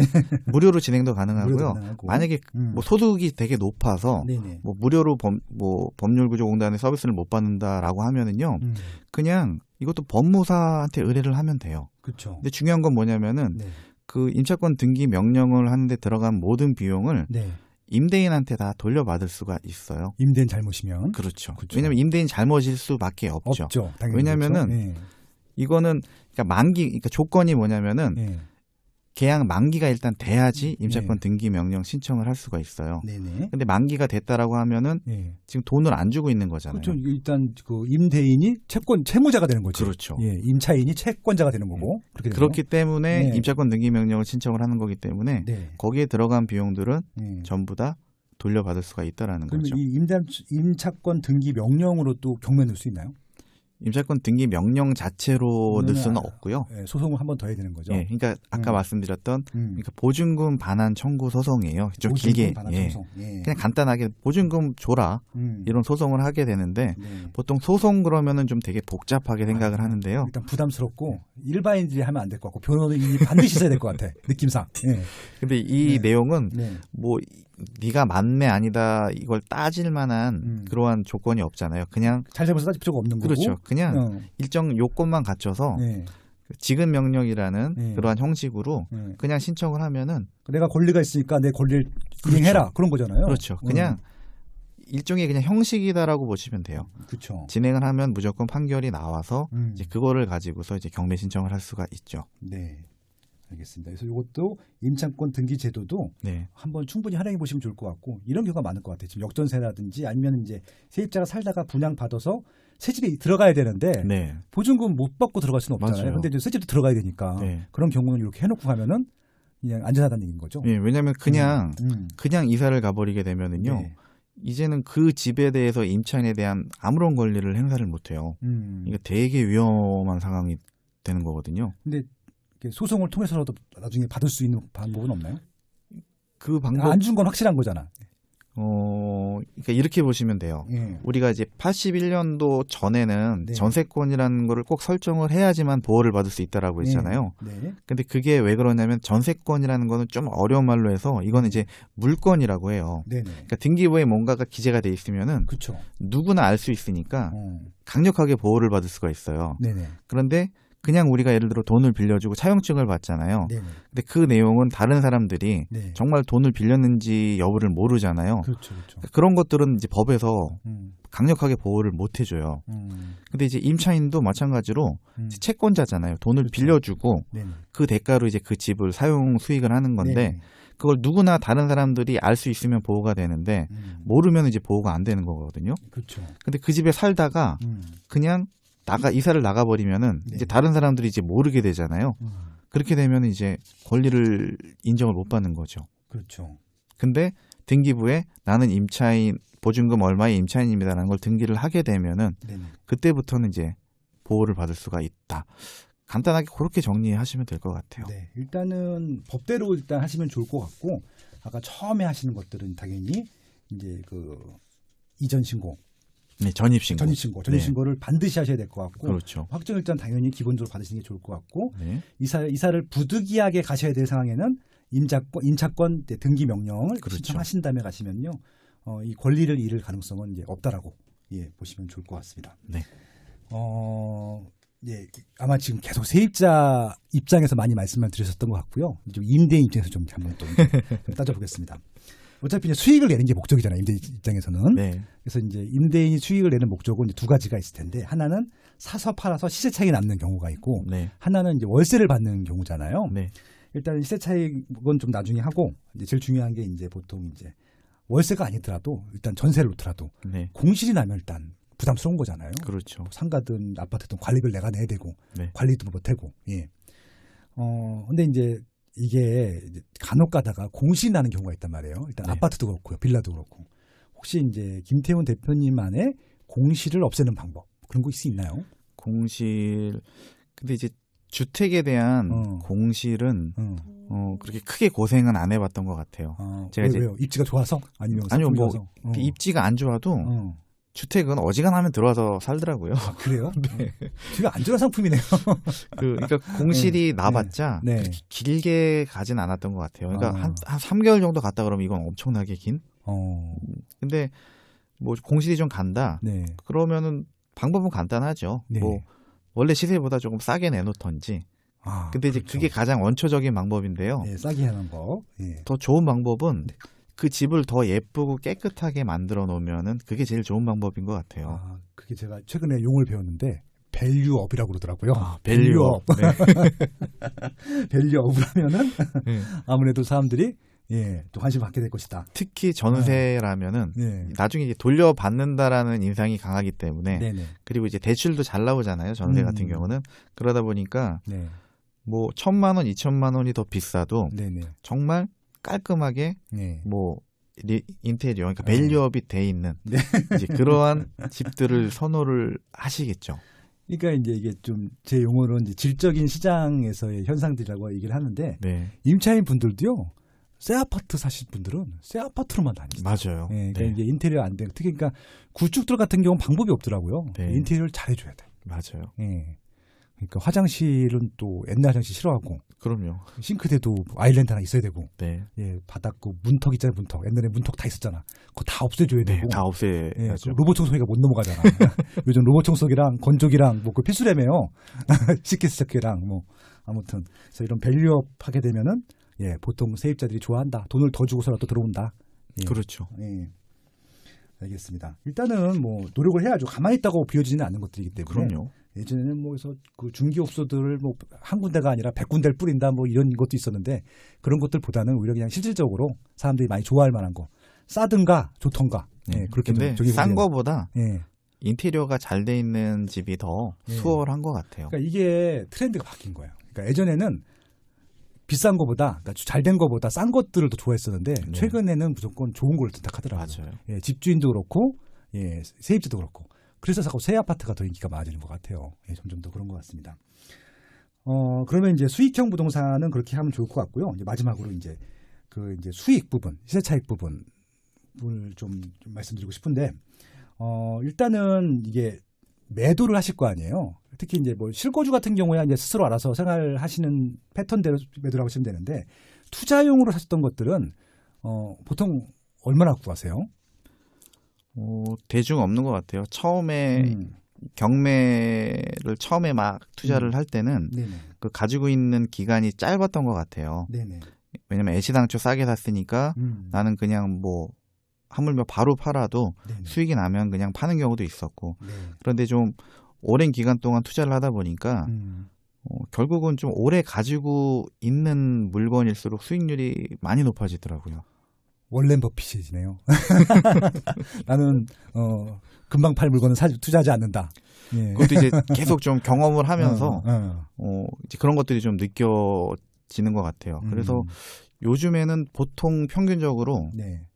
무료로 진행도 가능하고요. 무료도 가능하고. 만약에 뭐 소득이 되게 높아서 네네. 뭐 무료로 법률구조공단의 서비스를 못 받는다라고 하면은요. 그냥 이것도 법무사한테 의뢰를 하면 돼요. 그렇죠. 근데 중요한 건 뭐냐면은 네. 그 임차권 등기 명령을 하는데 들어간 모든 비용을 네. 임대인한테 다 돌려받을 수가 있어요. 임대인 잘못이면. 그렇죠. 그렇죠. 왜냐하면 임대인 잘못일 수밖에 없죠. 당연히 왜냐하면은 그렇죠. 네. 이거는 그러니까 그러니까 조건이 뭐냐면은 네. 계약 만기가 일단 돼야지 임차권 등기 명령 신청을 할 수가 있어요. 네네. 근데 만기가 됐다라고 하면은 지금 돈을 안 주고 있는 거잖아요. 그렇죠. 일단 그 임대인이 채무자가 되는 거죠. 그렇죠. 예, 임차인이 채권자가 되는 거고. 그렇기 때문에 임차권 등기 명령을 신청을 하는 거기 때문에 거기에 들어간 비용들은 전부 다 돌려받을 수가 있다라는 그러면 거죠. 이 임차권 등기 명령으로 또 경매 넣을 수 있나요? 임차권 등기 명령 자체로 넣을 수는 없고요. 예, 소송을 한 번 더 해야 되는 거죠. 예, 그러니까 아까 말씀드렸던 그러니까 보증금 반환 청구 소송이에요. 좀 길게 그냥 간단하게 보증금 줘라 이런 소송을 하게 되는데 보통 소송 그러면은 좀 되게 복잡하게 생각을 하는데요. 일단 부담스럽고 일반인들이 하면 안 될 것 같고 변호인이 반드시 있어야 될 것 같아. 느낌상. 근데 이 내용은 뭐 네가 맞네 아니다 이걸 따질 만한 그러한 조건이 없잖아요. 그냥 잘잘못을 따질 필요가 없는 거고. 그렇죠. 그냥 일정 요건만 갖춰서 지급 명령이라는 그러한 형식으로 그냥 신청을 하면은 내가 권리가 있으니까 내 권리를 이행해라 그런 거잖아요. 그렇죠. 그냥 일종의 그냥 형식이다라고 보시면 돼요. 그렇죠. 진행을 하면 무조건 판결이 나와서 이제 그거를 가지고서 이제 경매 신청을 할 수가 있죠. 네. 알겠습니다. 그래서 이것도 임차권 등기 제도도 한번 충분히 활용해 보시면 좋을 것 같고 이런 경우가 많을 것 같아요. 지금 역전세라든지 아니면 이제 세입자가 살다가 분양 받아서 새 집에 들어가야 되는데 보증금 못 받고 들어갈 수는 없잖아요. 그런데 이제 새 집도 들어가야 되니까 그런 경우는 이렇게 해놓고 가면은 그냥 안전하다는 얘기인 거죠. 네, 왜냐하면 그냥 이사를 가버리게 되면은요. 이제는 그 집에 대해서 임차인에 대한 아무런 권리를 행사를 못해요. 이게 되게 위험한 상황이 되는 거거든요. 근데 소송을 통해서라도 나중에 받을 수 있는 방법은 없나요? 그 방법 안 준 건 확실한 거잖아. 그러니까 이렇게 보시면 돼요. 우리가 이제 81년도 전에는 전세권이라는 거를 꼭 설정을 해야지만 보호를 받을 수 있다라고 했잖아요. 근데 그게 왜 그러냐면 전세권이라는 거는 좀 어려운 말로 해서 이거는 이제 물권이라고 해요. 그러니까 등기부에 뭔가가 기재가 돼 있으면은 그쵸. 누구나 알 수 있으니까 강력하게 보호를 받을 수가 있어요. 그런데 그냥 우리가 예를 들어 돈을 빌려주고 차용증을 받잖아요. 근데 그 내용은 다른 사람들이 정말 돈을 빌렸는지 여부를 모르잖아요. 그렇죠. 그러니까 그런 것들은 이제 법에서 강력하게 보호를 못 해줘요. 근데 이제 임차인도 마찬가지로 이제 채권자잖아요. 돈을 빌려주고 그 대가로 이제 그 집을 사용 수익을 하는 건데 그걸 누구나 다른 사람들이 알 수 있으면 보호가 되는데 모르면 이제 보호가 안 되는 거거든요. 그렇죠. 근데 그 집에 살다가 그냥 이사를 나가버리면은 이제 다른 사람들이 이제 모르게 되잖아요. 그렇게 되면 이제 권리를 인정을 못 받는 거죠. 그렇죠. 근데 등기부에 나는 임차인, 보증금 얼마의 임차인입니다라는 걸 등기를 하게 되면은 그때부터는 이제 보호를 받을 수가 있다. 간단하게 그렇게 정리하시면 될 것 같아요. 네, 일단은 법대로 일단 하시면 좋을 것 같고 아까 처음에 하시는 것들은 당연히 이제 그 이전 신고. 네, 전입신고를 반드시 하셔야 될 것 같고, 그렇죠. 확정일자는 당연히 기본적으로 받으시는 게 좋을 것 같고, 이사를 부득이하게 가셔야 될 상황에는 임차권 등기 명령을 신청하신 다음에 가시면요, 이 권리를 잃을 가능성은 이제 없다라고 보시면 좋을 것 같습니다. 네. 아마 지금 계속 세입자 입장에서 많이 말씀을 드렸었던 것 같고요. 좀 임대인 입장에서 좀 한번 또 따져보겠습니다. 어차피 이제 수익을 내는 게 목적이잖아요. 임대인 입장에서는. 그래서 이제 임대인이 수익을 내는 목적은 이제 두 가지가 있을 텐데 하나는 사서 팔아서 시세 차익이 남는 경우가 있고 하나는 이제 월세를 받는 경우잖아요. 일단 시세 차익은 좀 나중에 하고 이제 제일 중요한 게 이제 보통 이제 월세가 아니더라도 일단 전세를 놓더라도 공실이 나면 일단 부담스러운 거잖아요. 그렇죠. 상가든 아파트든 관리비를 내가 내야 되고 관리도 못 하고. 근데 이제 이게 간혹 가다가 공실이 나는 경우가 있단 말이에요. 일단 아파트도 그렇고요. 빌라도 그렇고. 혹시 이제 김태훈 대표님만의 공실을 없애는 방법 그런 거 있나요? 공실. 근데 이제 주택에 대한 공실은 그렇게 크게 고생은 안 해봤던 것 같아요. 제가 왜요? 입지가 좋아서? 아니요, 뭐 입지가 안 좋아도 주택은 어지간하면 들어와서 살더라고요. 그래요? 되게 안전한 상품이네요. 그러니까 공실이 나봤자 그렇게 길게 가진 않았던 것 같아요. 그러니까 한 3개월 정도 갔다 그러면 이건 엄청나게 긴. 근데 뭐 공실이 좀 간다. 그러면은 방법은 간단하죠. 뭐 원래 시세보다 조금 싸게 내놓던지. 근데 이제 그게 가장 원초적인 방법인데요. 싸게 하는 법. 더 좋은 방법은 그 집을 더 예쁘고 깨끗하게 만들어 놓으면은 그게 제일 좋은 방법인 것 같아요. 그게 제가 최근에 용어를 배웠는데 밸류업이라고 그러더라고요. 밸류업. 밸류업을 하면은 아무래도 사람들이 또 관심을 갖게 될 것이다. 특히 전세라면은 나중에 이제 돌려받는다라는 인상이 강하기 때문에 그리고 이제 대출도 잘 나오잖아요. 전세 같은 경우는 그러다 보니까 뭐 1,000만 원, 2,000만 원이 더 비싸도 정말 깔끔하게 뭐 인테리어, 그러니까 밸류업이 돼 있는 이제 그러한 집들을 선호를 하시겠죠. 그러니까 이제 이게 좀 제 용어로 이제 질적인 시장에서의 현상들이라고 얘기를 하는데 임차인 분들도요. 새 아파트 사실 분들은 새 아파트로만 다니죠. 맞아요. 그러니까 이게 인테리어 안 되고 특히 그러니까 구축들 같은 경우는 방법이 없더라고요. 인테리어를 잘해줘야 돼. 맞아요. 그러니까 화장실은 또 옛날 화장실 싫어하고. 그럼요. 싱크대도 아일랜드 하나 있어야 되고. 바닥고 문턱 있잖아요. 문턱. 옛날에 문턱 다 있었잖아. 그거 다 없애줘야 되고. 다 없애야죠. 로봇 청소기가 못 넘어가잖아. 요즘 로봇 청소기랑 건조기랑 뭐 그 필수라며요. 식기세척기랑 뭐 아무튼 그래서 이런 밸류업 하게 되면은 보통 세입자들이 좋아한다. 돈을 더 주고서라도 들어온다. 그렇죠. 알겠습니다. 일단은 뭐 노력을 해야죠. 가만히 있다고 비워지지는 않는 것들이기 때문에. 그럼요. 예전에는 뭐 그래서 그 중개업소들을 뭐 한 군데가 아니라 100군데를 뿌린다 뭐 이런 것도 있었는데 그런 것들보다는 오히려 그냥 실질적으로 사람들이 많이 좋아할 만한 거 싸든가 좋던가 그렇게 근데 싼 거보다 인테리어가 잘 돼 있는 집이 더 수월한 것 같아요. 그러니까 이게 트렌드가 바뀐 거예요. 그러니까 예전에는 비싼 거보다 그러니까 잘 된 거보다 싼 것들을 더 좋아했었는데 최근에는 무조건 좋은 걸 선택하더라고요. 맞아요. 집주인도 그렇고 세입자도 그렇고 그래서 자꾸 새 아파트가 더 인기가 많아지는 것 같아요. 점점 더 그런 것 같습니다. 그러면 이제 수익형 부동산은 그렇게 하면 좋을 것 같고요. 이제 마지막으로 이제 그 이제 수익 부분, 시세 차익 부분 부분을 좀 말씀드리고 싶은데 일단은 이게 매도를 하실 거 아니에요. 특히 이제 뭐 실거주 같은 경우에 이제 스스로 알아서 생활하시는 패턴대로 매도를 하시면 되는데 투자용으로 사셨던 것들은 보통 얼마나 구하세요? 대중 없는 것 같아요. 처음에 경매를 처음에 막 투자를 할 때는 그 가지고 있는 기간이 짧았던 것 같아요. 네네. 왜냐면 애시당초 싸게 샀으니까 나는 그냥 뭐 하물며 바로 팔아도 네네. 수익이 나면 그냥 파는 경우도 있었고 네. 그런데 좀 오랜 기간 동안 투자를 하다 보니까 결국은 좀 오래 가지고 있는 물건일수록 수익률이 많이 높아지더라고요. 원래 버핏이네요. 나는 금방 팔 물건은 투자하지 않는다. 예. 그것도 이제 계속 좀 경험을 하면서 이제 그런 것들이 좀 느껴지는 것 같아요. 그래서 요즘에는 보통 평균적으로 네.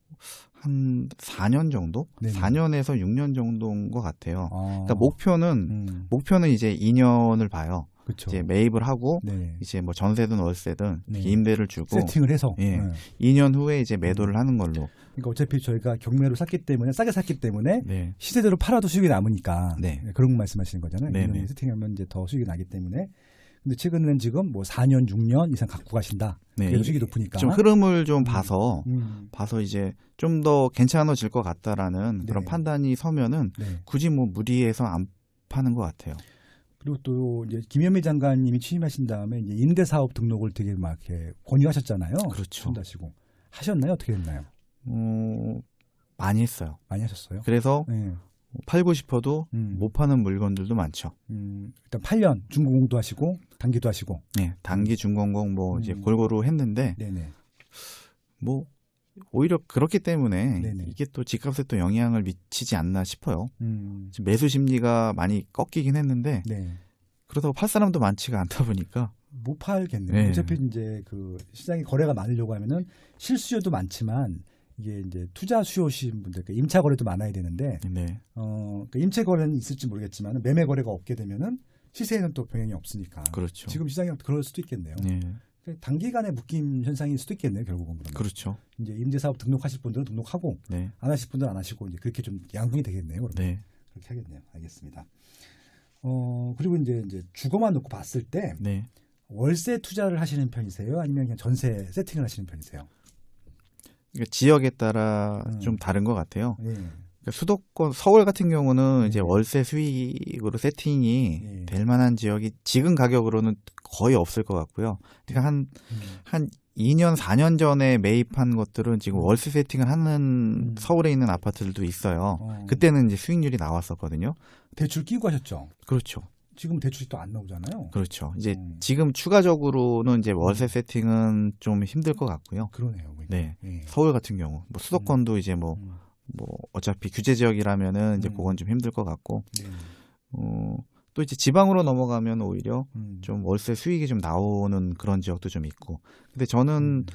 한 4년 정도? 네네. 4년에서 6년 정도인 것 같아요. 그러니까 목표는 이제 2년을 봐요. 그쵸. 이제 매입을 하고 네. 이제 뭐 전세든 월세든 네. 임대를 주고 세팅을 해서 예. 2년 후에 이제 매도를 하는 걸로. 그러니까 어차피 저희가 경매로 샀기 때문에 싸게 샀기 때문에 네. 시세대로 팔아도 수익이 남으니까 네. 그런 거 말씀하시는 거잖아요. 네. 2년 세팅하면 이제 더 수익이 나기 때문에. 근데 최근에는 지금 뭐 4년, 6년 이상 갖고 가신다. 네. 그래도 수익이 높으니까. 좀 흐름을 좀 봐서 이제 좀 더 괜찮아질 것 같다라는 그런 판단이 서면은 네. 굳이 뭐 무리해서 안 파는 것 같아요. 그리고 또 이제 김현미 장관님이 취임하신 다음에 이제 임대사업 등록을 되게 막 이렇게 권유하셨잖아요. 그렇죠. 하시고 하셨나요? 어떻게 됐나요? 많이 했어요. 많이 하셨어요. 그래서 네. 팔고 싶어도 못 파는 물건들도 많죠. 일단 8년 중공도 하시고 단기도 하시고. 네, 단기 중공공 뭐 이제 골고루 했는데 네네. 뭐 오히려 그렇기 때문에 네네. 이게 또 집값에 또 영향을 미치지 않나 싶어요. 지금 매수 심리가 많이 꺾이긴 했는데 네. 그렇다고 팔 사람도 많지가 않다 보니까 못 팔겠네요. 네. 어차피 이제 그 시장에 거래가 많으려고 하면은 실수요도 많지만 이게 이제 투자 수요신 분들, 그러니까 임차 거래도 많아야 되는데, 네. 그러니까 임차 거래는 있을지 모르겠지만 매매 거래가 없게 되면은 시세에는 또 병행이 없으니까. 그렇죠. 지금 시장이 그럴 수도 있겠네요. 네. 단기간에 묶임 현상일 수도 있겠네요, 결국은. 그러면. 그렇죠. 이제 임대사업 등록하실 분들은 등록하고, 네. 안 하실 분들은 안 하시고, 이제 그렇게 좀 양분이 되겠네요. 그러면. 네. 그렇게 하겠네요. 알겠습니다. 그리고 이제 주거만 놓고 봤을 때, 네. 월세 투자를 하시는 편이세요? 아니면 그냥 전세 세팅을 하시는 편이세요? 그러니까 지역에 따라 좀 다른 것 같아요. 예. 그러니까 수도권, 서울 같은 경우는 이제 네. 월세 수익으로 세팅이 예. 될 만한 지역이 지금 가격으로는 거의 없을 것 같고요. 그러니까 한 2년, 4년 전에 매입한 것들은 지금 월세 세팅을 하는 서울에 있는 아파트들도 있어요. 그때는 이제 수익률이 나왔었거든요. 대출 끼고 하셨죠? 그렇죠. 지금 대출이 또 안 나오잖아요. 그렇죠. 이제 지금 추가적으로는 이제 월세 세팅은 좀 힘들 것 같고요. 그러네요. 그러니까. 네. 예. 서울 같은 경우, 뭐 수도권도 이제 뭐 어차피 규제 지역이라면은 이제 그건 좀 힘들 것 같고, 네. 또 이제 지방으로 넘어가면 오히려 좀 월세 수익이 좀 나오는 그런 지역도 좀 있고. 근데 저는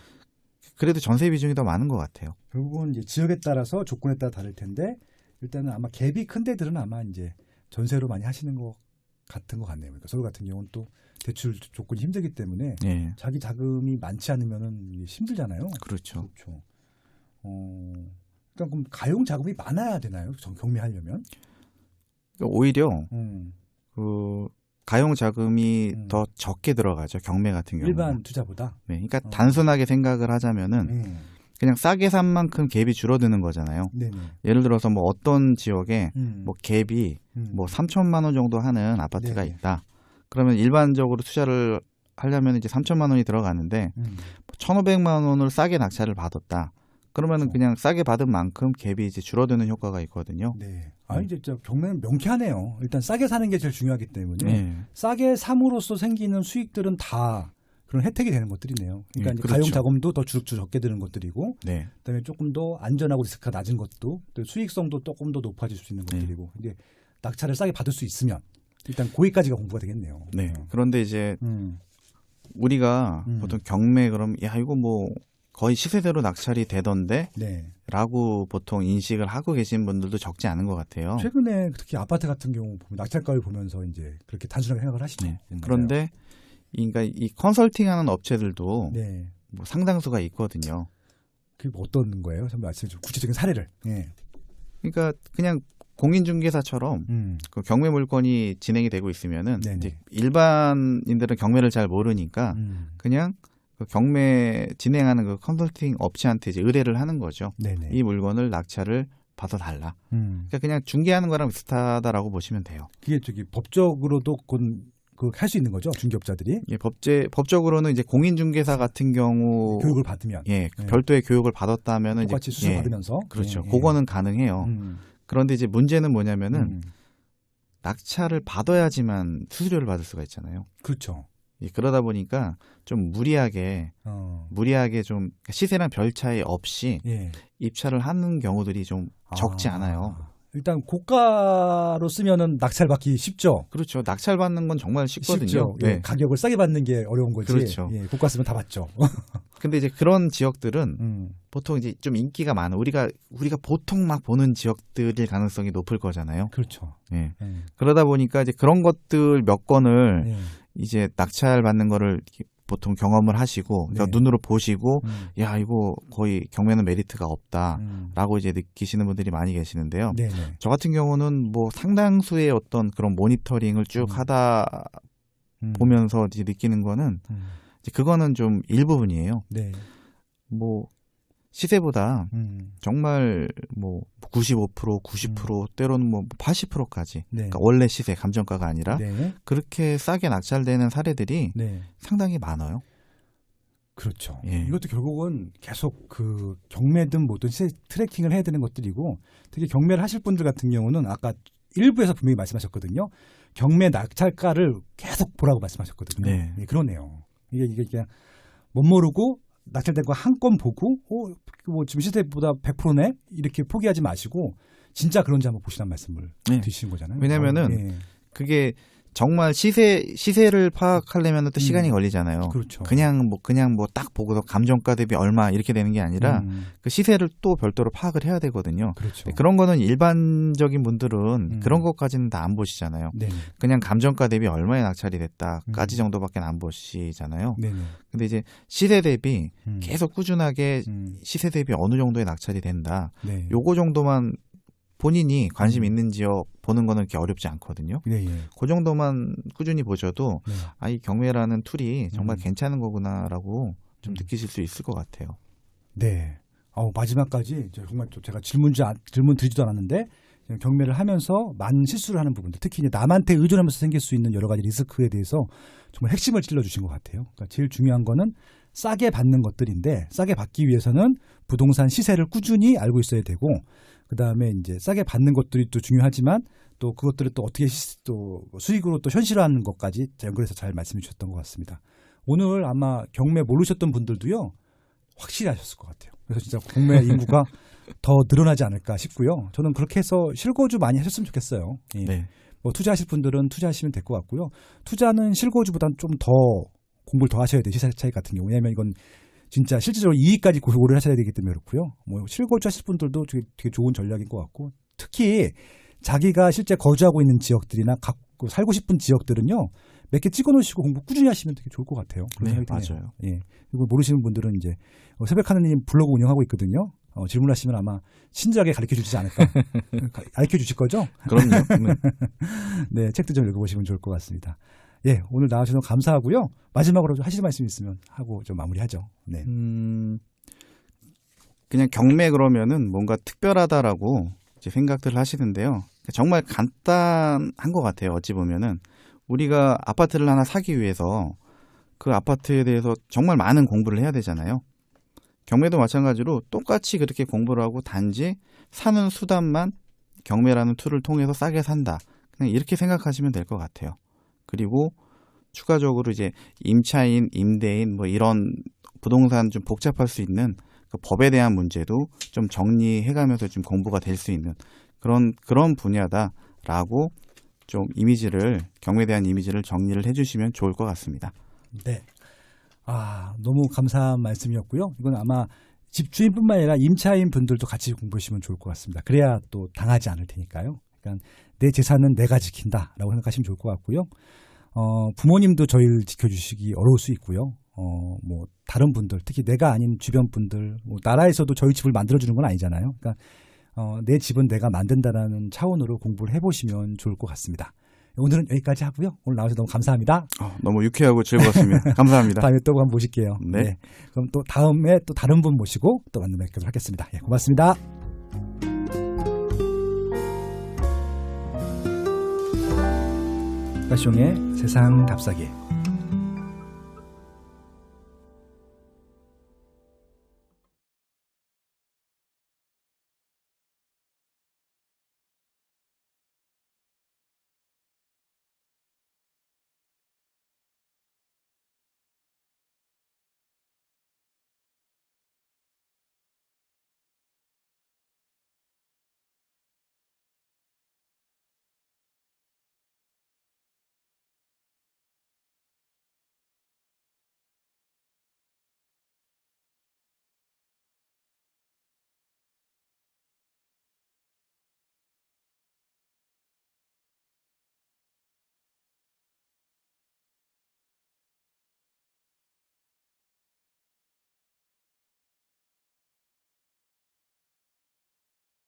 그래도 전세 비중이 더 많은 것 같아요. 결국은 이제 지역에 따라서 조건에 따라 다를 텐데 일단은 아마 갭이 큰 데들은 아마 이제 전세로 많이 하시는 것 같은 것 같네요. 그러니까 서울 같은 경우는 또 대출 조건이 힘들기 때문에 네. 자기 자금이 많지 않으면은 이게 힘들잖아요. 그렇죠. 그렇죠. 일단 그럼 가용 자금이 많아야 되나요? 경매하려면? 그러니까 오히려 그 가용 자금이 더 적게 들어가죠. 경매 같은 경우. 일반 투자보다. 네. 그러니까 단순하게 생각을 하자면은 그냥 싸게 산 만큼 갭이 줄어드는 거잖아요. 네네. 예를 들어서 뭐 어떤 지역에 뭐 갭이 뭐 3천만 원 정도 하는 아파트가 네네. 있다. 그러면 일반적으로 투자를 하려면 이제 3천만 원이 들어가는데 1,500만 원을 싸게 낙찰을 받았다. 그러면은 그냥 싸게 받은 만큼 갭이 이제 줄어드는 효과가 있거든요. 네. 이제 경매는 명쾌하네요. 일단 싸게 사는 게 제일 중요하기 때문에 네. 싸게 삼으로써 생기는 수익들은 다 그런 혜택이 되는 것들이네요. 그러니까 이제 그렇죠. 가용 자금도 더 주룩주룩 적게 드는 것들이고, 네. 그다음에 조금 더 안전하고 리스크가 낮은 것도, 또 수익성도 조금 더 높아질 수 있는 것들이고, 근데 낙찰을 싸게 받을 수 있으면 일단 고기까지가 공부가 되겠네요. 네. 그런데 이제 우리가 보통 경매 그럼 야 이거 뭐 거의 시세대로 낙찰이 되던데 네. 라고 보통 인식을 하고 계신 분들도 적지 않은 것 같아요. 최근에 특히 아파트 같은 경우 보면 낙찰가를 보면서 이제 그렇게 단순하게 생각을 하시죠. 네. 그런데 그러니까 이 컨설팅하는 업체들도 네. 뭐 상당수가 있거든요. 그게 어떤 거예요? 좀 말씀 좀 구체적인 사례를. 예. 그러니까 그냥 공인중개사처럼 그 경매 물건이 진행이 되고 있으면은 이제 일반인들은 경매를 잘 모르니까 그냥 그 경매 진행하는 그 컨설팅 업체한테 이제 의뢰를 하는 거죠. 네네. 이 물건을 낙찰을 받아달라. 그러니까 그냥 중개하는 거랑 비슷하다라고 보시면 돼요. 그게 저기 법적으로도 할 수 있는 거죠, 중개업자들이? 예, 법적으로는 이제 공인중개사 같은 경우 교육을 받으면, 별도의 교육을 받았다면은 똑같이 수술 받으면서, 그렇죠. 그거는 가능해요. 그런데 이제 문제는 뭐냐면은 낙찰을 받아야지만 수수료를 받을 수가 있잖아요. 그렇죠. 예, 그러다 보니까 좀 무리하게 좀 시세랑 별 차이 없이 입찰을 하는 경우들이 좀 적지 않아요. 일단 고가로 쓰면은 낙찰받기 쉽죠. 그렇죠. 낙찰받는 건 정말 쉽거든요. 쉽죠. 네. 가격을 싸게 받는 게 어려운 거지. 그렇죠. 고가 쓰면 다 받죠. 근데 이제 그런 지역들은 보통 이제 좀 인기가 많아. 우리가 보통 막 보는 지역들일 가능성이 높을 거잖아요. 그렇죠. 예. 그러다 보니까 이제 그런 것들 몇 건을 이제 낙찰받는 거를 보통 경험을 하시고 눈으로 보시고 야 이거 거의 경매는 메리트가 없다라고 이제 느끼시는 분들이 많이 계시는데요. 저 같은 경우는 뭐 상당수의 어떤 그런 모니터링을 쭉 하다 보면서 이제 느끼는 거는 이제 그거는 좀 일부분이에요. 뭐 시세보다 정말 뭐 95%, 90% 때로는 뭐 80%까지 그러니까 원래 시세 감정가가 아니라 그렇게 싸게 낙찰되는 사례들이 상당히 많아요. 그렇죠. 이것도 결국은 계속 그 경매든 뭐든 시세 트래킹을 해야 되는 것들이고 특히 경매를 하실 분들 같은 경우는 아까 일부에서 분명히 말씀하셨거든요. 경매 낙찰가를 계속 보라고 말씀하셨거든요. 그러네요. 이게 그냥 못 모르고 낙찰된 거 한 건 보고 뭐 지금 시세보다 100%네 이렇게 포기하지 마시고 진짜 그런지 한번 보시란 말씀을 드리시는 거잖아요. 왜냐하면은 그게 정말 시세를 파악하려면 또 시간이 걸리잖아요. 그렇죠. 그냥 뭐 딱 보고서 감정가 대비 얼마 이렇게 되는 게 아니라 그 시세를 또 별도로 파악을 해야 되거든요. 그렇죠. 그런 거는 일반적인 분들은 그런 것까지는 다 안 보시잖아요. 그냥 감정가 대비 얼마에 낙찰이 됐다까지 정도밖에 안 보시잖아요. 근데 이제 시세 대비 계속 꾸준하게 시세 대비 어느 정도의 낙찰이 된다. 요거 정도만 본인이 관심 있는 지역 보는 거는 그렇게 어렵지 않거든요. 그 정도만 꾸준히 보셔도 이 경매라는 툴이 정말 괜찮은 거구나라고 좀 느끼실 수 있을 것 같아요. 네. 마지막까지 정말 제가 질문 드리지도 않았는데 경매를 하면서 많은 실수를 하는 부분들, 특히 이제 남한테 의존하면서 생길 수 있는 여러 가지 리스크에 대해서 정말 핵심을 찔러주신 것 같아요. 그러니까 제일 중요한 거는 싸게 받는 것들인데 싸게 받기 위해서는 부동산 시세를 꾸준히 알고 있어야 되고 그다음에 이제 싸게 받는 것들이 또 중요하지만 또 그것들을 또 어떻게 또 수익으로 또 현실화하는 것까지 연결해서 잘 말씀해 주셨던 것 같습니다. 오늘 아마 경매 모르셨던 분들도요 확실히 하셨을 것 같아요. 그래서 진짜 경매 인구가 더 늘어나지 않을까 싶고요. 저는 그렇게 해서 실거주 많이 하셨으면 좋겠어요. 뭐 투자하실 분들은 투자하시면 될 것 같고요. 투자는 실거주보다는 좀 더 공부를 더 하셔야 돼요. 시세 차익 같은 경우. 왜냐하면 이건 진짜 실질적으로 이익까지 고려를 하셔야 되기 때문에 그렇고요. 뭐 실거주 하실 분들도 되게 좋은 전략인 것 같고 특히 자기가 실제 거주하고 있는 지역들이나 살고 싶은 지역들은요. 몇 개 찍어놓으시고 공부 꾸준히 하시면 되게 좋을 것 같아요. 맞아요. 그리고 모르시는 분들은 이제 새벽하느님 블로그 운영하고 있거든요. 질문하시면 아마 친절하게 가르쳐주지 않을까. 가르쳐주실 거죠? 그럼요. 네, 책도 좀 읽어보시면 좋을 것 같습니다. 오늘 나와주셔서 감사하고요. 마지막으로 좀 하실 말씀 있으면 하고 좀 마무리하죠. 네. 그냥 경매 그러면은 뭔가 특별하다라고 이제 생각들을 하시는데요. 정말 간단한 것 같아요. 어찌 보면은 우리가 아파트를 하나 사기 위해서 그 아파트에 대해서 정말 많은 공부를 해야 되잖아요. 경매도 마찬가지로 똑같이 그렇게 공부를 하고 단지 사는 수단만 경매라는 툴을 통해서 싸게 산다. 그냥 이렇게 생각하시면 될 것 같아요. 그리고 추가적으로 이제 임차인, 임대인 뭐 이런 부동산 좀 복잡할 수 있는 그 법에 대한 문제도 좀 정리해가면서 좀 공부가 될 수 있는 그런 분야다라고 좀 경매에 대한 이미지를 정리를 해주시면 좋을 것 같습니다. 네. 너무 감사한 말씀이었고요. 이건 아마 집주인뿐만 아니라 임차인 분들도 같이 공부하시면 좋을 것 같습니다. 그래야 또 당하지 않을 테니까요. 그러니까 내 재산은 내가 지킨다라고 생각하시면 좋을 것 같고요. 부모님도 저희를 지켜주시기 어려울 수 있고요. 뭐 다른 분들, 특히 내가 아닌 주변 분들, 뭐 나라에서도 저희 집을 만들어주는 건 아니잖아요. 그러니까 내 집은 내가 만든다라는 차원으로 공부를 해보시면 좋을 것 같습니다. 오늘은 여기까지 하고요. 오늘 나와주셔서 너무 감사합니다. 너무 유쾌하고 즐거웠습니다. 감사합니다. 다음에 또 한번 모실게요. 네. 그럼 또 다음에 또 다른 분 모시고 또 만나 뵙도록 하겠습니다. 예, 고맙습니다. 까숑의 세상 답사기.